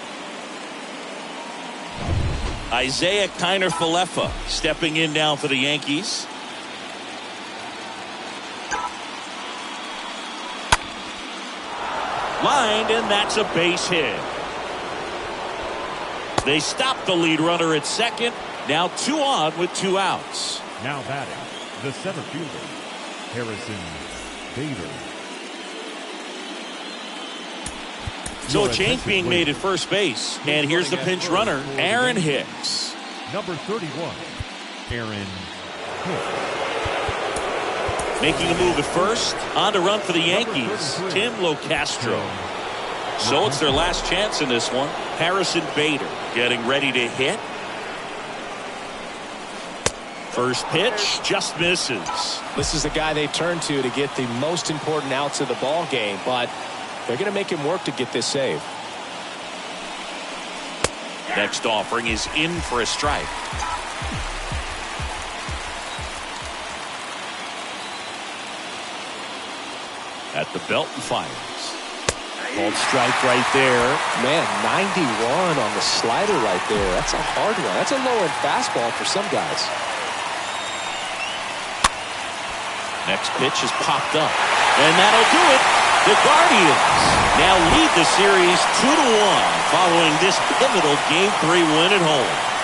Isaiah Kiner-Falefa stepping in now for the Yankees. Lined, and that's a base hit. They stop the lead runner at second. Now 2 on with 2 outs. Now batting, the center fielder, Harrison Bader. So a change being made at first base. And here's the pinch runner, Aaron Hicks. Number 31, Aaron Hicks. Making a move at first. On to run for the Yankees, Tim Locastro. So it's their last chance in this one. Harrison Bader getting ready to hit. First pitch just misses. This is the guy they turn to get the most important outs of the ball game, but they're going to make him work to get this save. Next offering is in for a strike. At the belt and fires. Called strike right there. Man, 91 on the slider right there. That's a hard one. That's a low-end fastball for some guys. Next pitch is popped up. And that'll do it. The Guardians now lead the series 2-1 following this pivotal Game 3 win at home.